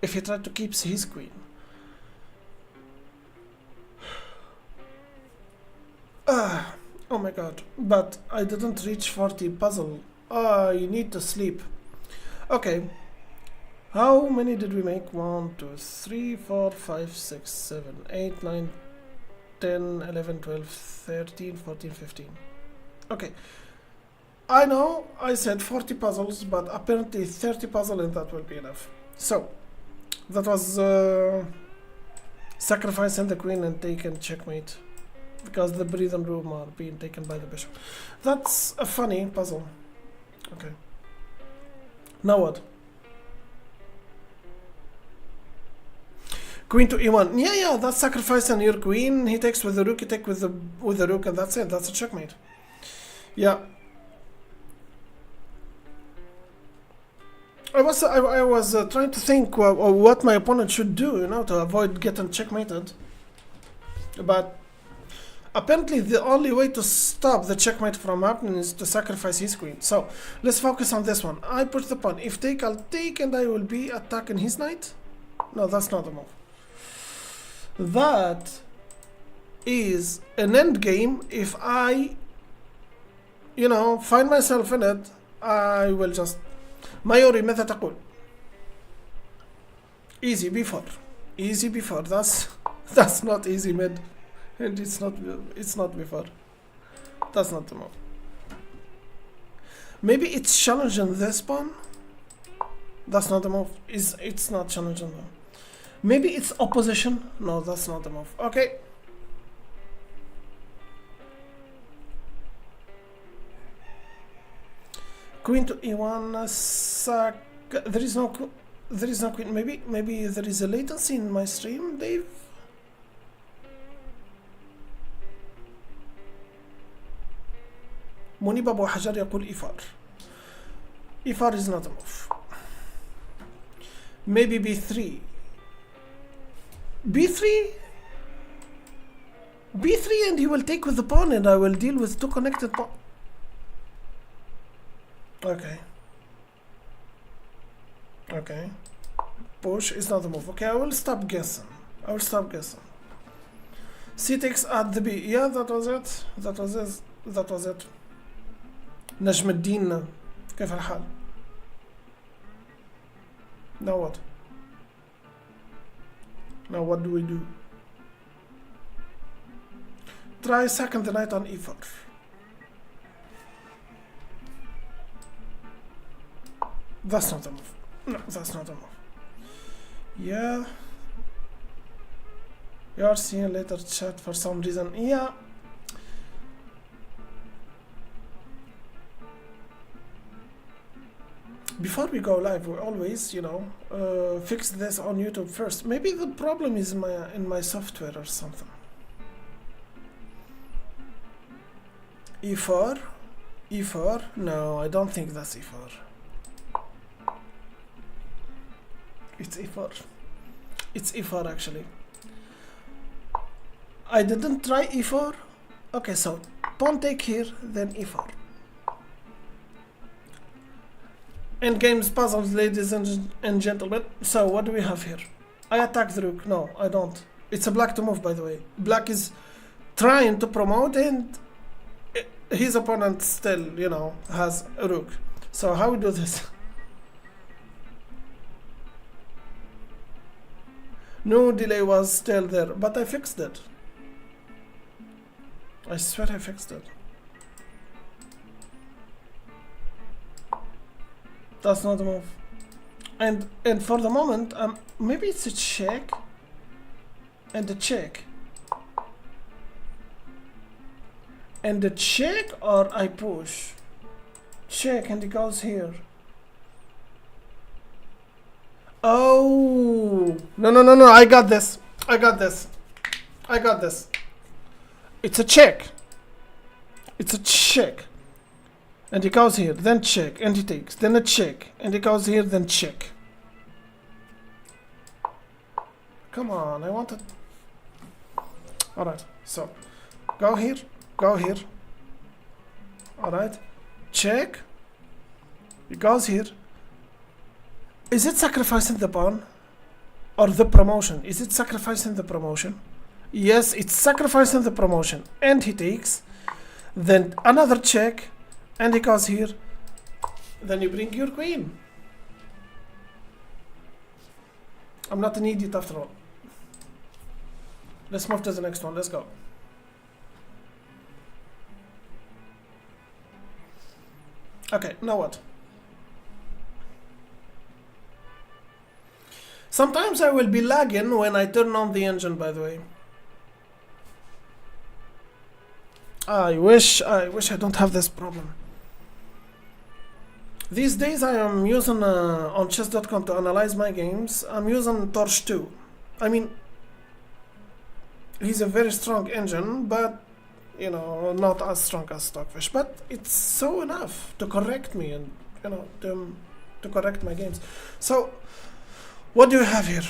if he tried to keep his queen? Oh my god, but I didn't reach 40 puzzle. I need to sleep. Okay, how many did we make? 1, 2, 3, 4, 5, 6, 7, 8, 9, 10, 11, 12, 13, 14, 15. Okay, I know I said 40 puzzles, but apparently 30 puzzles and that will be enough. So, that was sacrificing the queen and taking checkmate. Because the breathing room are being taken by the bishop. That's a funny puzzle. Okay. Now what? Queen to e1. Yeah, that's sacrificing your queen. He takes with the rook, you take with the rook, and that's it. That's a checkmate. Yeah. I was trying to think what my opponent should do, you know, to avoid getting checkmated. But apparently the only way to stop the checkmate from happening is to sacrifice his queen. So let's focus on this one. I push the pawn. If take, I'll take, and I will be attacking his knight. No, that's not the move. That is an end game. If I, you know, find myself in it, I will just ما يوري ماذا تقول. Easy before. Easy before. That's not easy mid. And it's not before. That's not the move. Maybe it's challenging this pawn. That's not the move. It's not challenging though. Maybe it's opposition. No, that's not the move. Okay. Queen to e1. Sack. There is no queen. Maybe there is a latency in my stream, Dave. منيب أبو حجر يقول إيفار. إيفار is not a move. Maybe b3. b3 and he will take with the pawn and I will deal with two connected pawn. Okay. Push is not a move. Okay, I will stop guessing. C takes at the b. Yeah, that was it. نجم الدين كيف الحال؟ Now what? Now what do we do? Try second the knight on e4. That's not a move. No, that's not a move. Yeah. You are seeing later chat for some reason. Yeah. Before we go live, we always, you know, fix this on YouTube first. Maybe the problem is in my software or something. E4? E4? No, I don't think that's E4. It's E4. It's E4 actually. I didn't try E4. Okay, so pawn take here, then E4. Endgames puzzles, ladies and gentlemen. So what do we have here? I attack the rook. No, I don't. It's a black to move, by the way. Black is trying to promote and his opponent still, you know, has a rook. So how we do this? No delay was still there, but I fixed it. I swear I fixed it. That's not a move. And for the moment, maybe it's a check and a check. And a check or I push. Check and it goes here. Oh no, I got this. It's a check. And he goes here, then check, and he takes, then a check, and he goes here, then check. Come on, I wanted. Alright, so go here. Alright, check. He goes here. Is it sacrificing the pawn? Or the promotion? Is it sacrificing the promotion? Yes, it's sacrificing the promotion. And he takes. then another check, and he goes here, then you bring your queen. I'm not an idiot after all. Let's move to the next one. Let's go. Okay, now what? Sometimes I will be lagging when I turn on the engine, by the way. I wish I don't have this problem. These days I am using on chess.com to analyze my games. I'm using Torch 2. I mean, he's a very strong engine, but you know, not as strong as Stockfish. But it's so enough to correct me and you know to correct my games. So, what do you have here?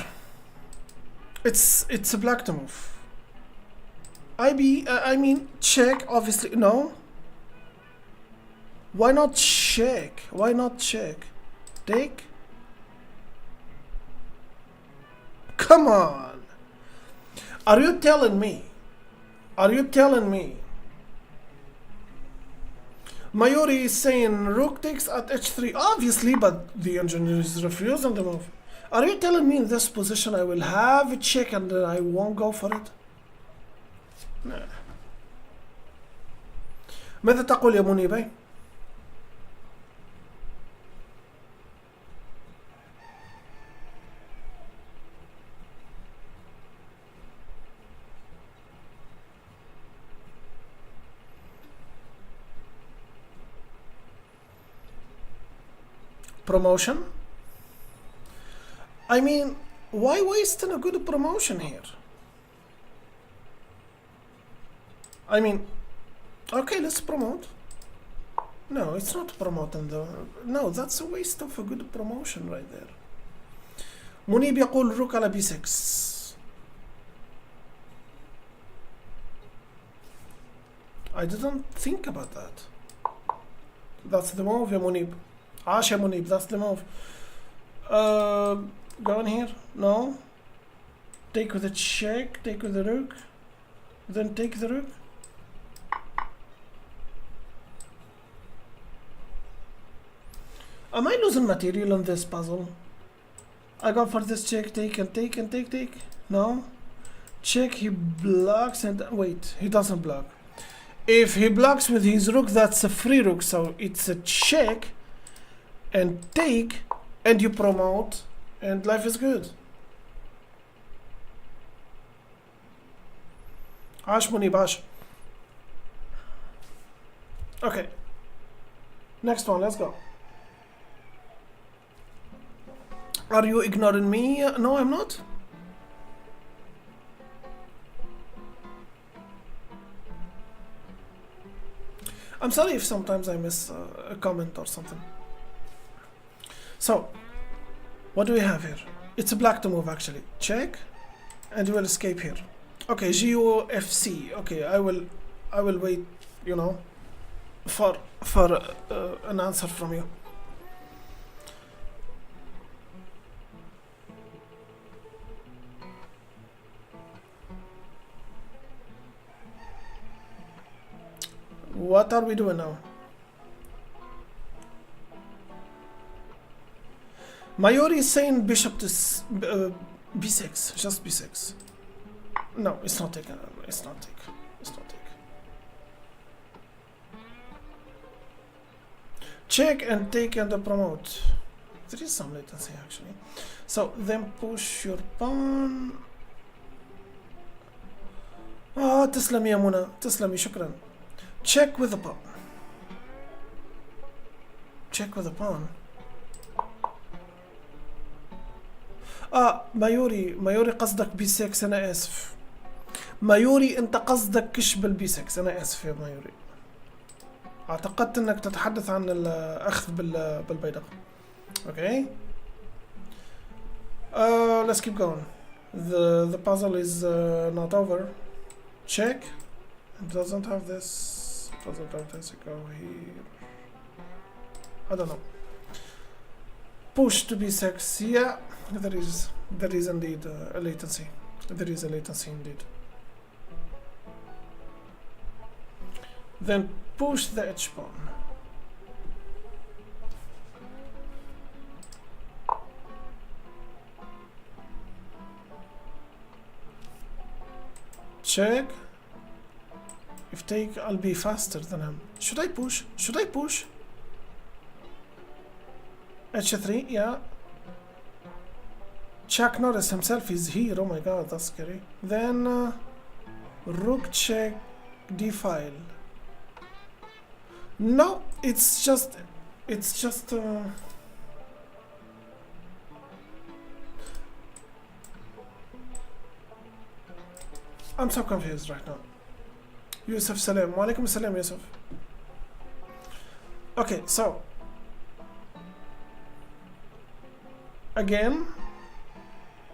It's a black to move. I mean check, obviously. No. Why not check? Why not check? Take? Come on. Are you telling me? Are you telling me? Mayuri is saying rook takes at h3, obviously, but the engineer is refusing the move. Are you telling me in this position I will have a check and then I won't go for it? Nah. ماذا تقول يا منيبة؟ Promotion? I mean, why wasting a good promotion here? I mean, okay, let's promote. No, it's not promoting though. No, that's a waste of a good promotion right there. منيب يقول روك على b6. I didn't think about that. That's the move يا منيب. عاش يا منيب, that's the move. Go in here. No. Take with a check, take with the rook. Then take the rook. Am I losing material on this puzzle? I go for this check, take and take and take, take. No. Check, he blocks and wait, he doesn't block. If he blocks with his rook, that's a free rook, so it's a check and take and you promote and life is good. عاش منيب عاش. Okay. Next one, let's go. Are you ignoring me? No, I'm not. I'm sorry if sometimes I miss a comment or something. So, what do we have here? It's a black to move actually. Check, and you will escape here. Okay, GOFC. Okay, I will wait. You know, for an answer from you. What are we doing now? Mayuri is saying bishop to b6, just b6. No, it's not taken. It's not take. It's not take. Check and take and promote. There is some latency actually. So then push your pawn. تسلمي يا منى, تسلمي, شكرا. Check with the pawn. Check with the pawn. مايوري قصدك بي 6. انا اسف مايوري, انت قصدك كش بالبي 6. انا اسف يا مايوري, اعتقدت انك تتحدث عن الاخذ بالبيدق. Okay. Let's keep going. The puzzle is not over. Check. It doesn't have this. Doesn't have this. Go here. I don't know. Push to b6. Yeah, there is indeed a latency. There is a latency indeed. Then push the h pawn. Check. If take, I'll be faster than him. Should I push? Should I push? h3, yeah. Chuck Norris himself is here. Oh my god, that's scary. Then rook check d file. No, it's just I'm so confused right now. Yusuf Salam. Wa alaikum salam, Yusuf. Okay, so again,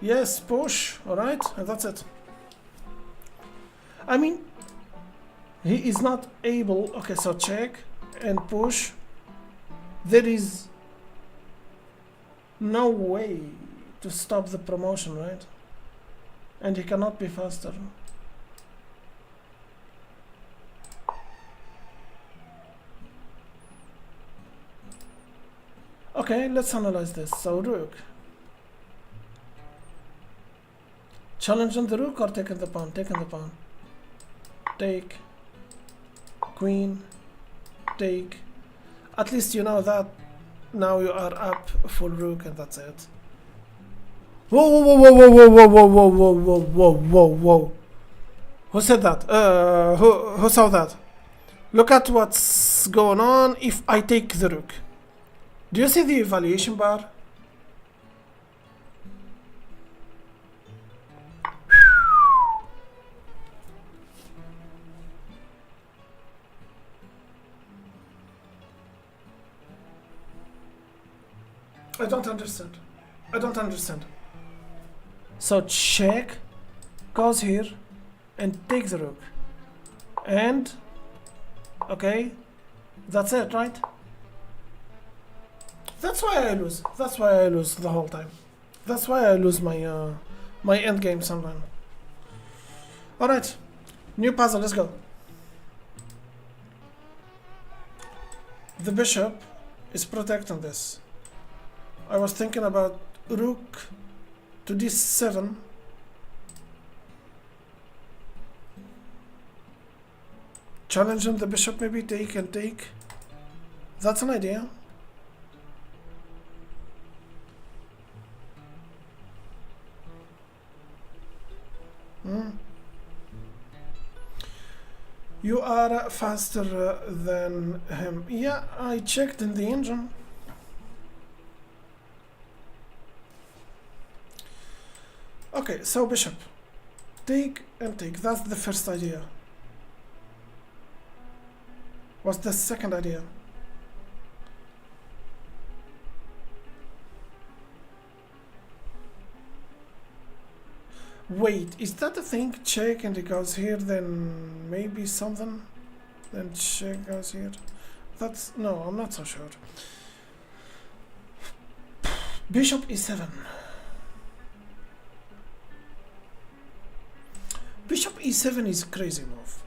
yes, push, alright, and that's it. I mean, he is not able. Okay, so check and push. There is no way to stop the promotion, right? And he cannot be faster. Okay, let's analyze this. So rook. Challenging the rook or taking the pawn? Taking the pawn. Take. Queen. Take. At least you know that now you are up full rook and that's it. Whoa, whoa, whoa, whoa, whoa, whoa, whoa, whoa, whoa, whoa, whoa, whoa, whoa. Who said that? Who saw that? Look at what's going on if I take the rook. Do you see the evaluation bar? I don't understand. I don't understand. So check goes here and takes the rook. And okay, that's it, right? That's why I lose. That's why I lose the whole time. That's why I lose my my endgame sometimes. All right, new puzzle. Let's go. The bishop is protecting this. I was thinking about rook to d7. Challenging the bishop, maybe take and take. That's an idea. You are faster than him. Yeah, I checked in the engine. Okay, so bishop. Take and take. That's the first idea. What's the second idea? Wait, is that a thing? Check and it goes here, then maybe something? Then check goes here. That's... no, I'm not so sure. Bishop e7. Bishop e7 is a crazy move.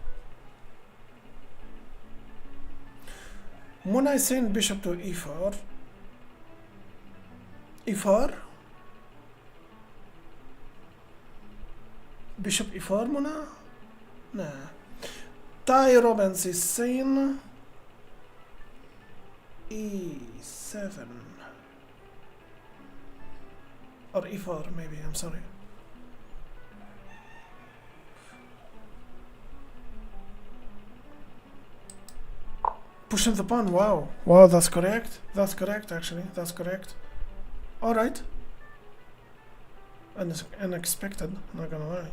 When I send bishop to e4, e4, bishop e4 Mona? Nah. Ty Robbins is saying e7 or e4 maybe, I'm sorry. Pushing the pawn, wow. Wow, that's correct. That's correct actually, that's correct. Alright. Unexpected, not gonna lie.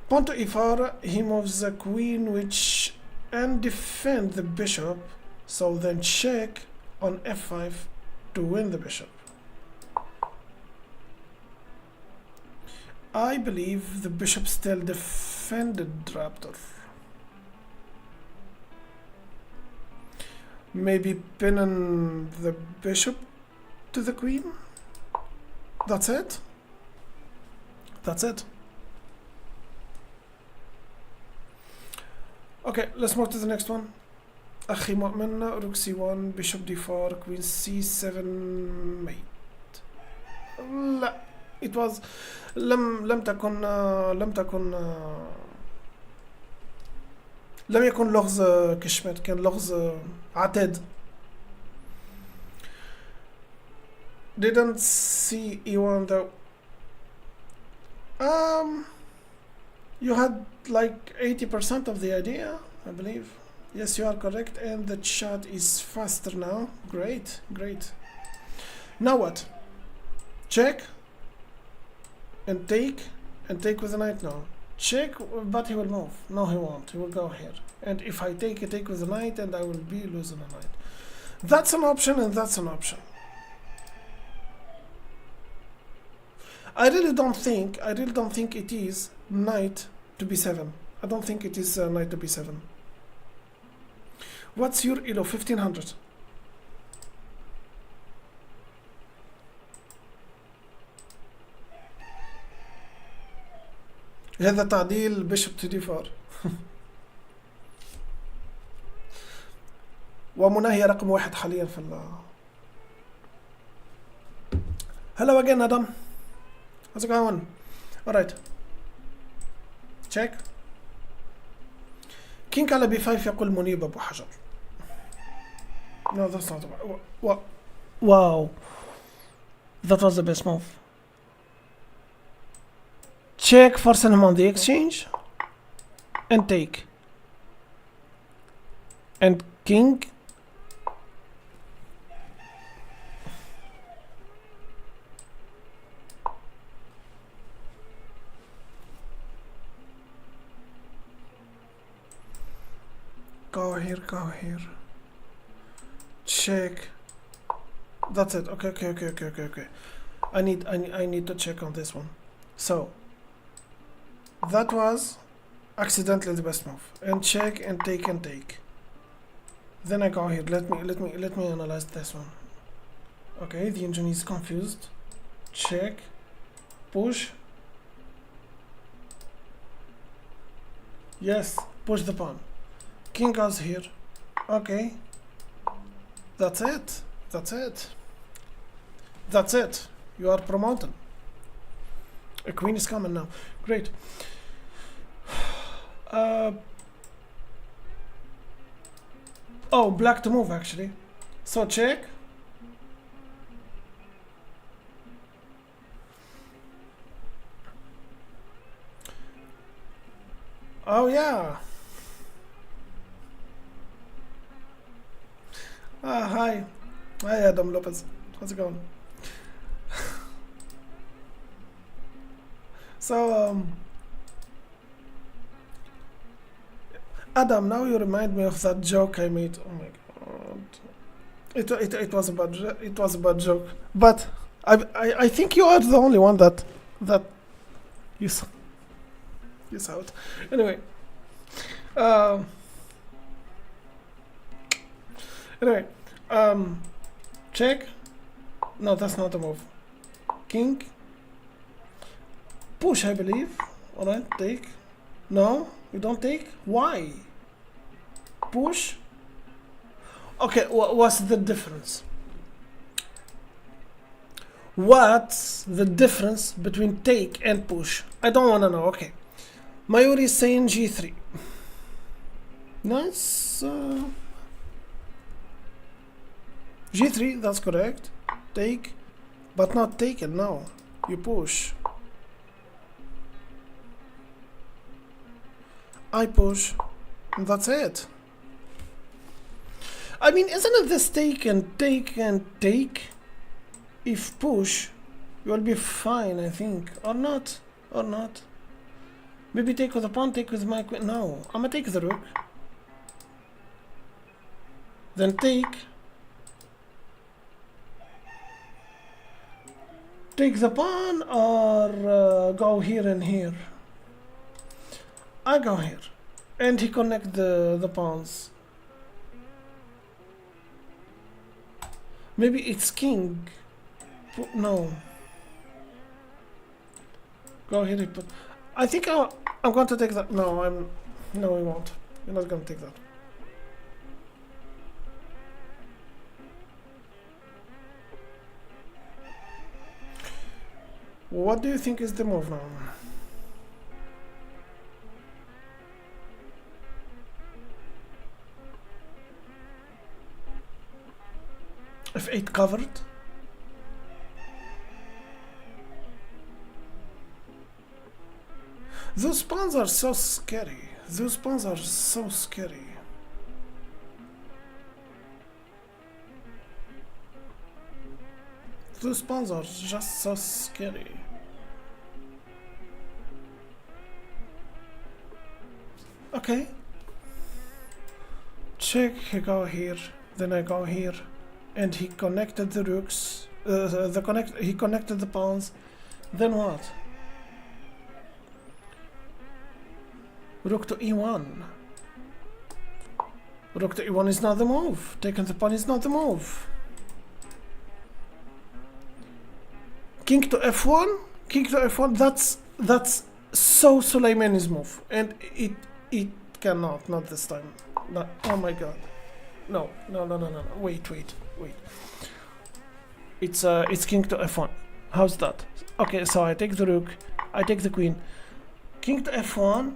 Pawn to e4, he moves the queen which and defend the bishop, so then check on f5 to win the bishop. I believe the bishop still defended Raptor. Maybe pinning the bishop to the queen? That's it? That's it. Okay, let's move to the next one. أخي مؤمن rook c1 bishop d4 queen c7 mate. لا it was لم يكن لغز كشمت، كان لغز عتاد. Didn't see e1 though. You had like 80% of the idea, I believe. Yes, you are correct, and the chat is faster now. Great, great. Now what? Check and take with a knight now. Check, but he will move. No, he won't. He will go here. And if I take with a knight, and I will be losing a knight. That's an option, and that's an option. I really don't think it is knight to b7. I don't think it is knight to b7. What's your elo? 1500. هذا تعديل بيشوب تو دي 4. ومناهية رقم 1 حاليا في ال. Hello again, Adam. How's it going? Alright. Check. King على b5 يقول منيب أبو حجر. No, that's not. Wow. That was the best move. Check, force him on the exchange. And take. And king. Go here. Check. That's it. Okay. I need to check on this one. So that was accidentally the best move. And check and take. Then I go here. Let me analyze this one. Okay, the engine is confused. Check. Push. Yes, push the pawn. King goes here. Okay. That's it. You are promoted. A queen is coming now. Great. Oh, black to move actually. So check. Oh yeah. Hi Adam Lopez. How's it going? So Adam, now you remind me of that joke I made. Oh my god. It was a bad joke. But I think you are the only one that you saw it. Anyway. Check. No, that's not a move. King. Push, I believe. Alright, take. No, you don't take. Why? Push. Okay, what's the difference? What's the difference between take and push? I don't want to know. Okay. Mayuri is saying g3. Nice. G3, that's correct. Take, but not taken, no. You push. I push, and that's it. I mean, isn't it this take and take? If push, you will be fine, I think. Or not. Maybe take with the pawn, take with my queen. No, I'm gonna take the rook. Then take. Take the pawn or go here and here. I go here. And he connect the pawns. Maybe it's king. No. Go here. I think I'm going to take that. No, we won't. You're not gonna take that. What do you think is the move now? F8 covered. Those pawns are so scary. Those pawns are so scary. Those pawns are just so scary. Okay. Check, he go here, then I go here. And he connected the rooks. He connected the pawns. Then what? Rook to e1. Rook to e1 is not the move. Taking the pawn is not the move. King to f1. King to f1. That's so Suleimani's move, and it cannot. Not this time. No, oh my god. No. Wait. It's king to f1. How's that? Okay, so I take the rook. I take the queen. King to f1.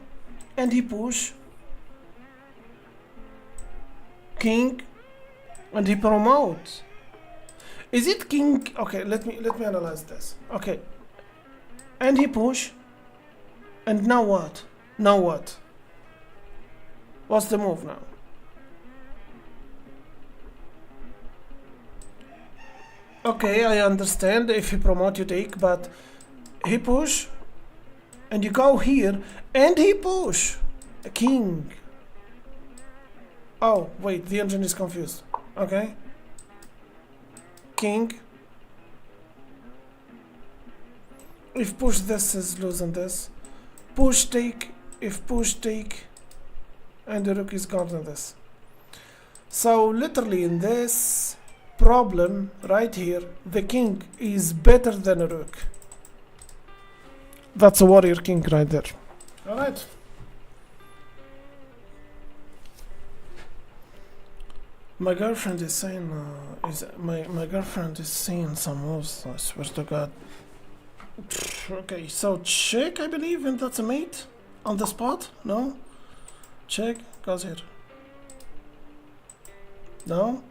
And he push king, and he promotes. Is it king? Okay, let me analyze this. Okay, and he push, and now what? Now what? What's the move now? Okay, I understand. If he promote, you take, but he push. And you go here, and he push a king. Oh, wait, the engine is confused. Okay. King. If push this is losing this. Push take, if push take, and the rook is guarding this. So literally in this problem right here, the king is better than a rook. That's a warrior king right there. Alright. My girlfriend is saying, my girlfriend is seeing some moves, I swear to God. Okay, so check, I believe, and that's a mate on the spot. No? Check, goes here. No?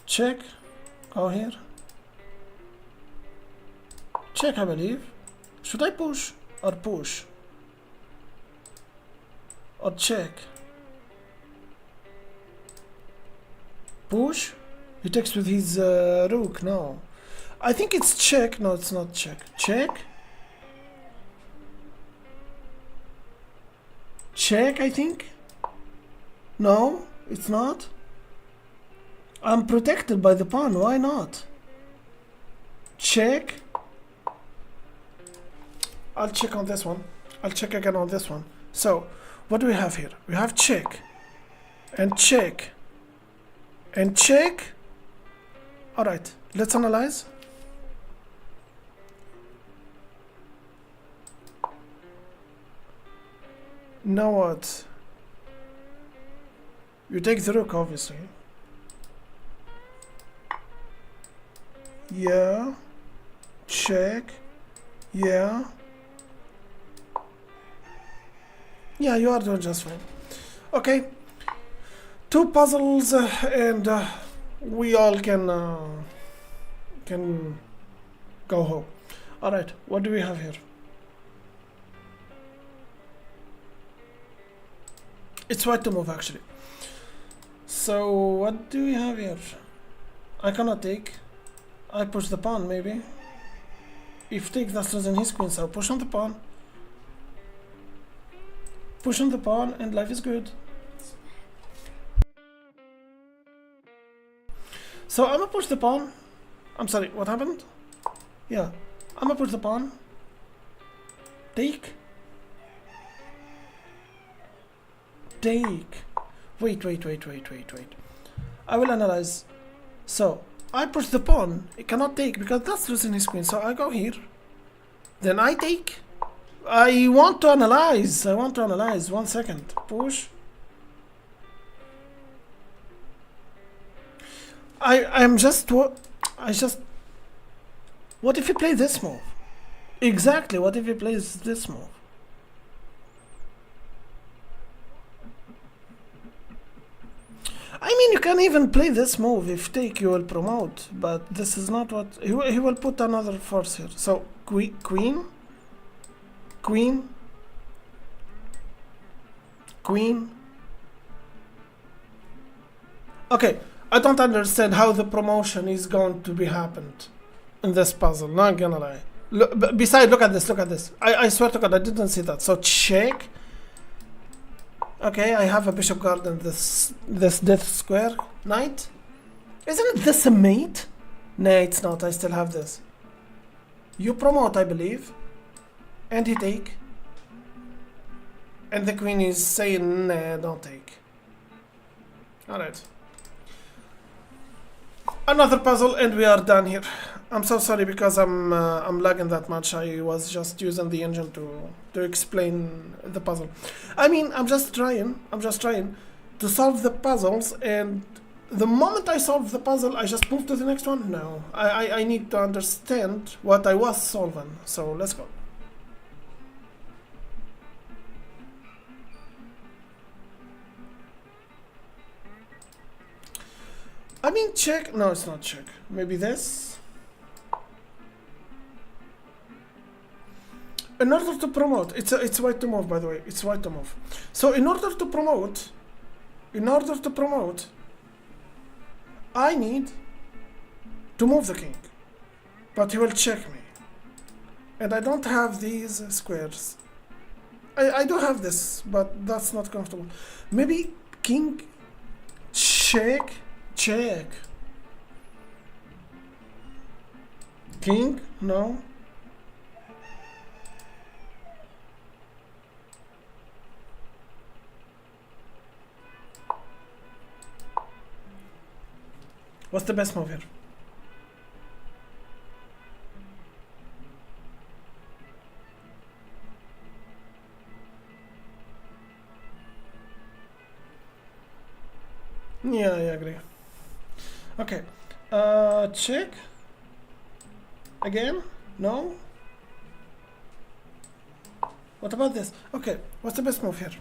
Check, go here. Check, I believe. Should I push or push? Or check? Push? He takes with his rook, no. I think it's check, no it's not check. Check? Check, I think? No, it's not. I'm protected by the pawn, why not? Check. I'll check on this one. I'll check again on this one. So, what do we have here? We have check. And check. And check. Alright, let's analyze. Now what? You take the rook, obviously. Yeah. Check. Yeah. Yeah, you are doing just fine. Okay. Two puzzles and we all can go home. Alright, what do we have here? It's white to move actually. So what do we have here? I cannot take. I push the pawn maybe. If take, that's losing his queen, so push on the pawn. Push on the pawn and life is good. So I'm gonna push the pawn. I'm sorry, what happened? Yeah, I'm gonna push the pawn. Take. Take. Wait. I will analyze. So, I push the pawn. It cannot take because that's losing his queen. So I go here. Then I take. I want to analyze. 1 second. Push. I'm just what? What if he plays this move? Exactly. What if he plays this move? I mean, you can even play this move. If take, you will promote. But this is not what... He will put another force here. So, queen. Queen. Queen. Okay, I don't understand how the promotion is going to be happened in this puzzle. Not gonna lie. Besides, look at this. I swear to God, I didn't see that. So, check. Okay, I have a bishop guard and this death square knight. Isn't this a mate? Nah, it's not. I still have this. You promote, I believe. And he take. And the queen is saying, nah, don't take. Alright. Another puzzle and we are done here. I'm so sorry because I'm lagging that much. I was just using the engine to explain the puzzle. I mean, I'm just trying to solve the puzzles, and the moment I solve the puzzle, I just move to the next one. No, I need to understand what I was solving. So let's go. I mean, check. No, it's not check. Maybe this. In order to promote, it's white to move, by the way. It's white to move. So in order to promote, I need to move the king. But he will check me. And I don't have these squares. I do have this, but that's not comfortable. Maybe king, check. King, no. What's the best move here? Yeah, I agree. Okay. Check. Again? No? What about this? Okay, what's the best move here?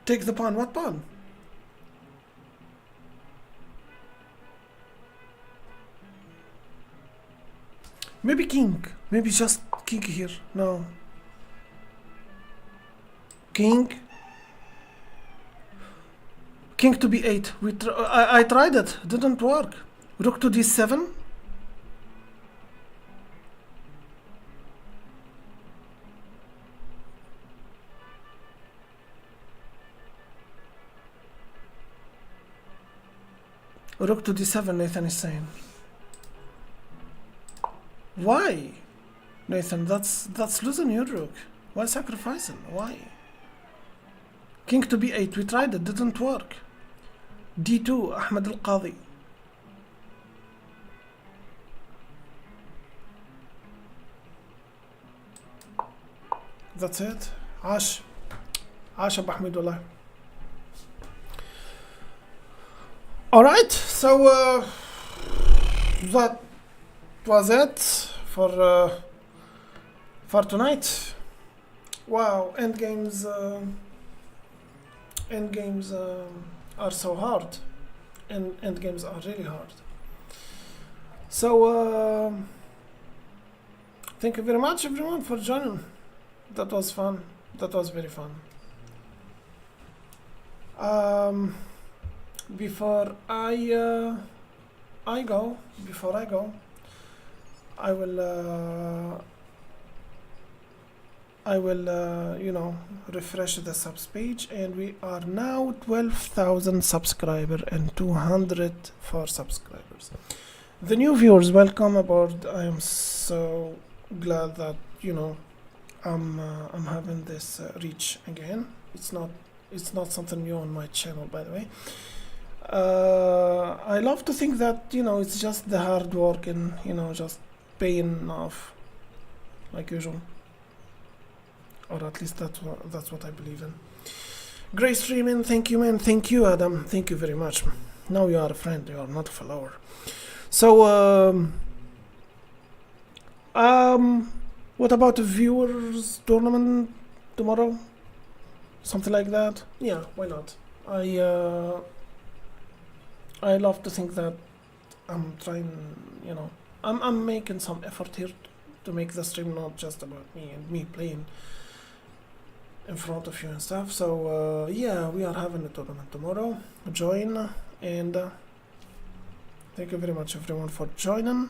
Take the pawn. What pawn? Maybe king. Maybe just king here. No. King. King to b8. I tried it. Didn't work. Rook to d7. Rook to d7, Nathan is saying. Why? Nathan, that's losing your rook. Why sacrificing? Why? King to b8, we tried it, didn't work. d2, Ahmed al-Qadi. That's it. عاش أبو حميد والله. Alright, so that was it for tonight. Wow, endgames are so hard, and endgames are really hard. So thank you very much everyone for joining. That was fun. That was very fun. Before I go, I will you know, refresh the subs page, and we are now 12,000 subscribers and 204 subscribers. The new viewers, welcome aboard. I am so glad that, you know, I'm having this reach again. It's not something new on my channel, by the way. I love to think that, you know, it's just the hard work and, you know, just paying off like usual. Or at least that's what I believe in. Great streaming, thank you, man. Thank you, Adam. Thank you very much. Now you are a friend, you are not a follower. So, what about the viewers tournament tomorrow? Something like that? Yeah, why not? I love to think that I'm trying, you know, I'm making some effort here to make the stream not just about me and me playing in front of you and stuff. So yeah, we are having a tournament tomorrow. Join, and thank you very much everyone for joining.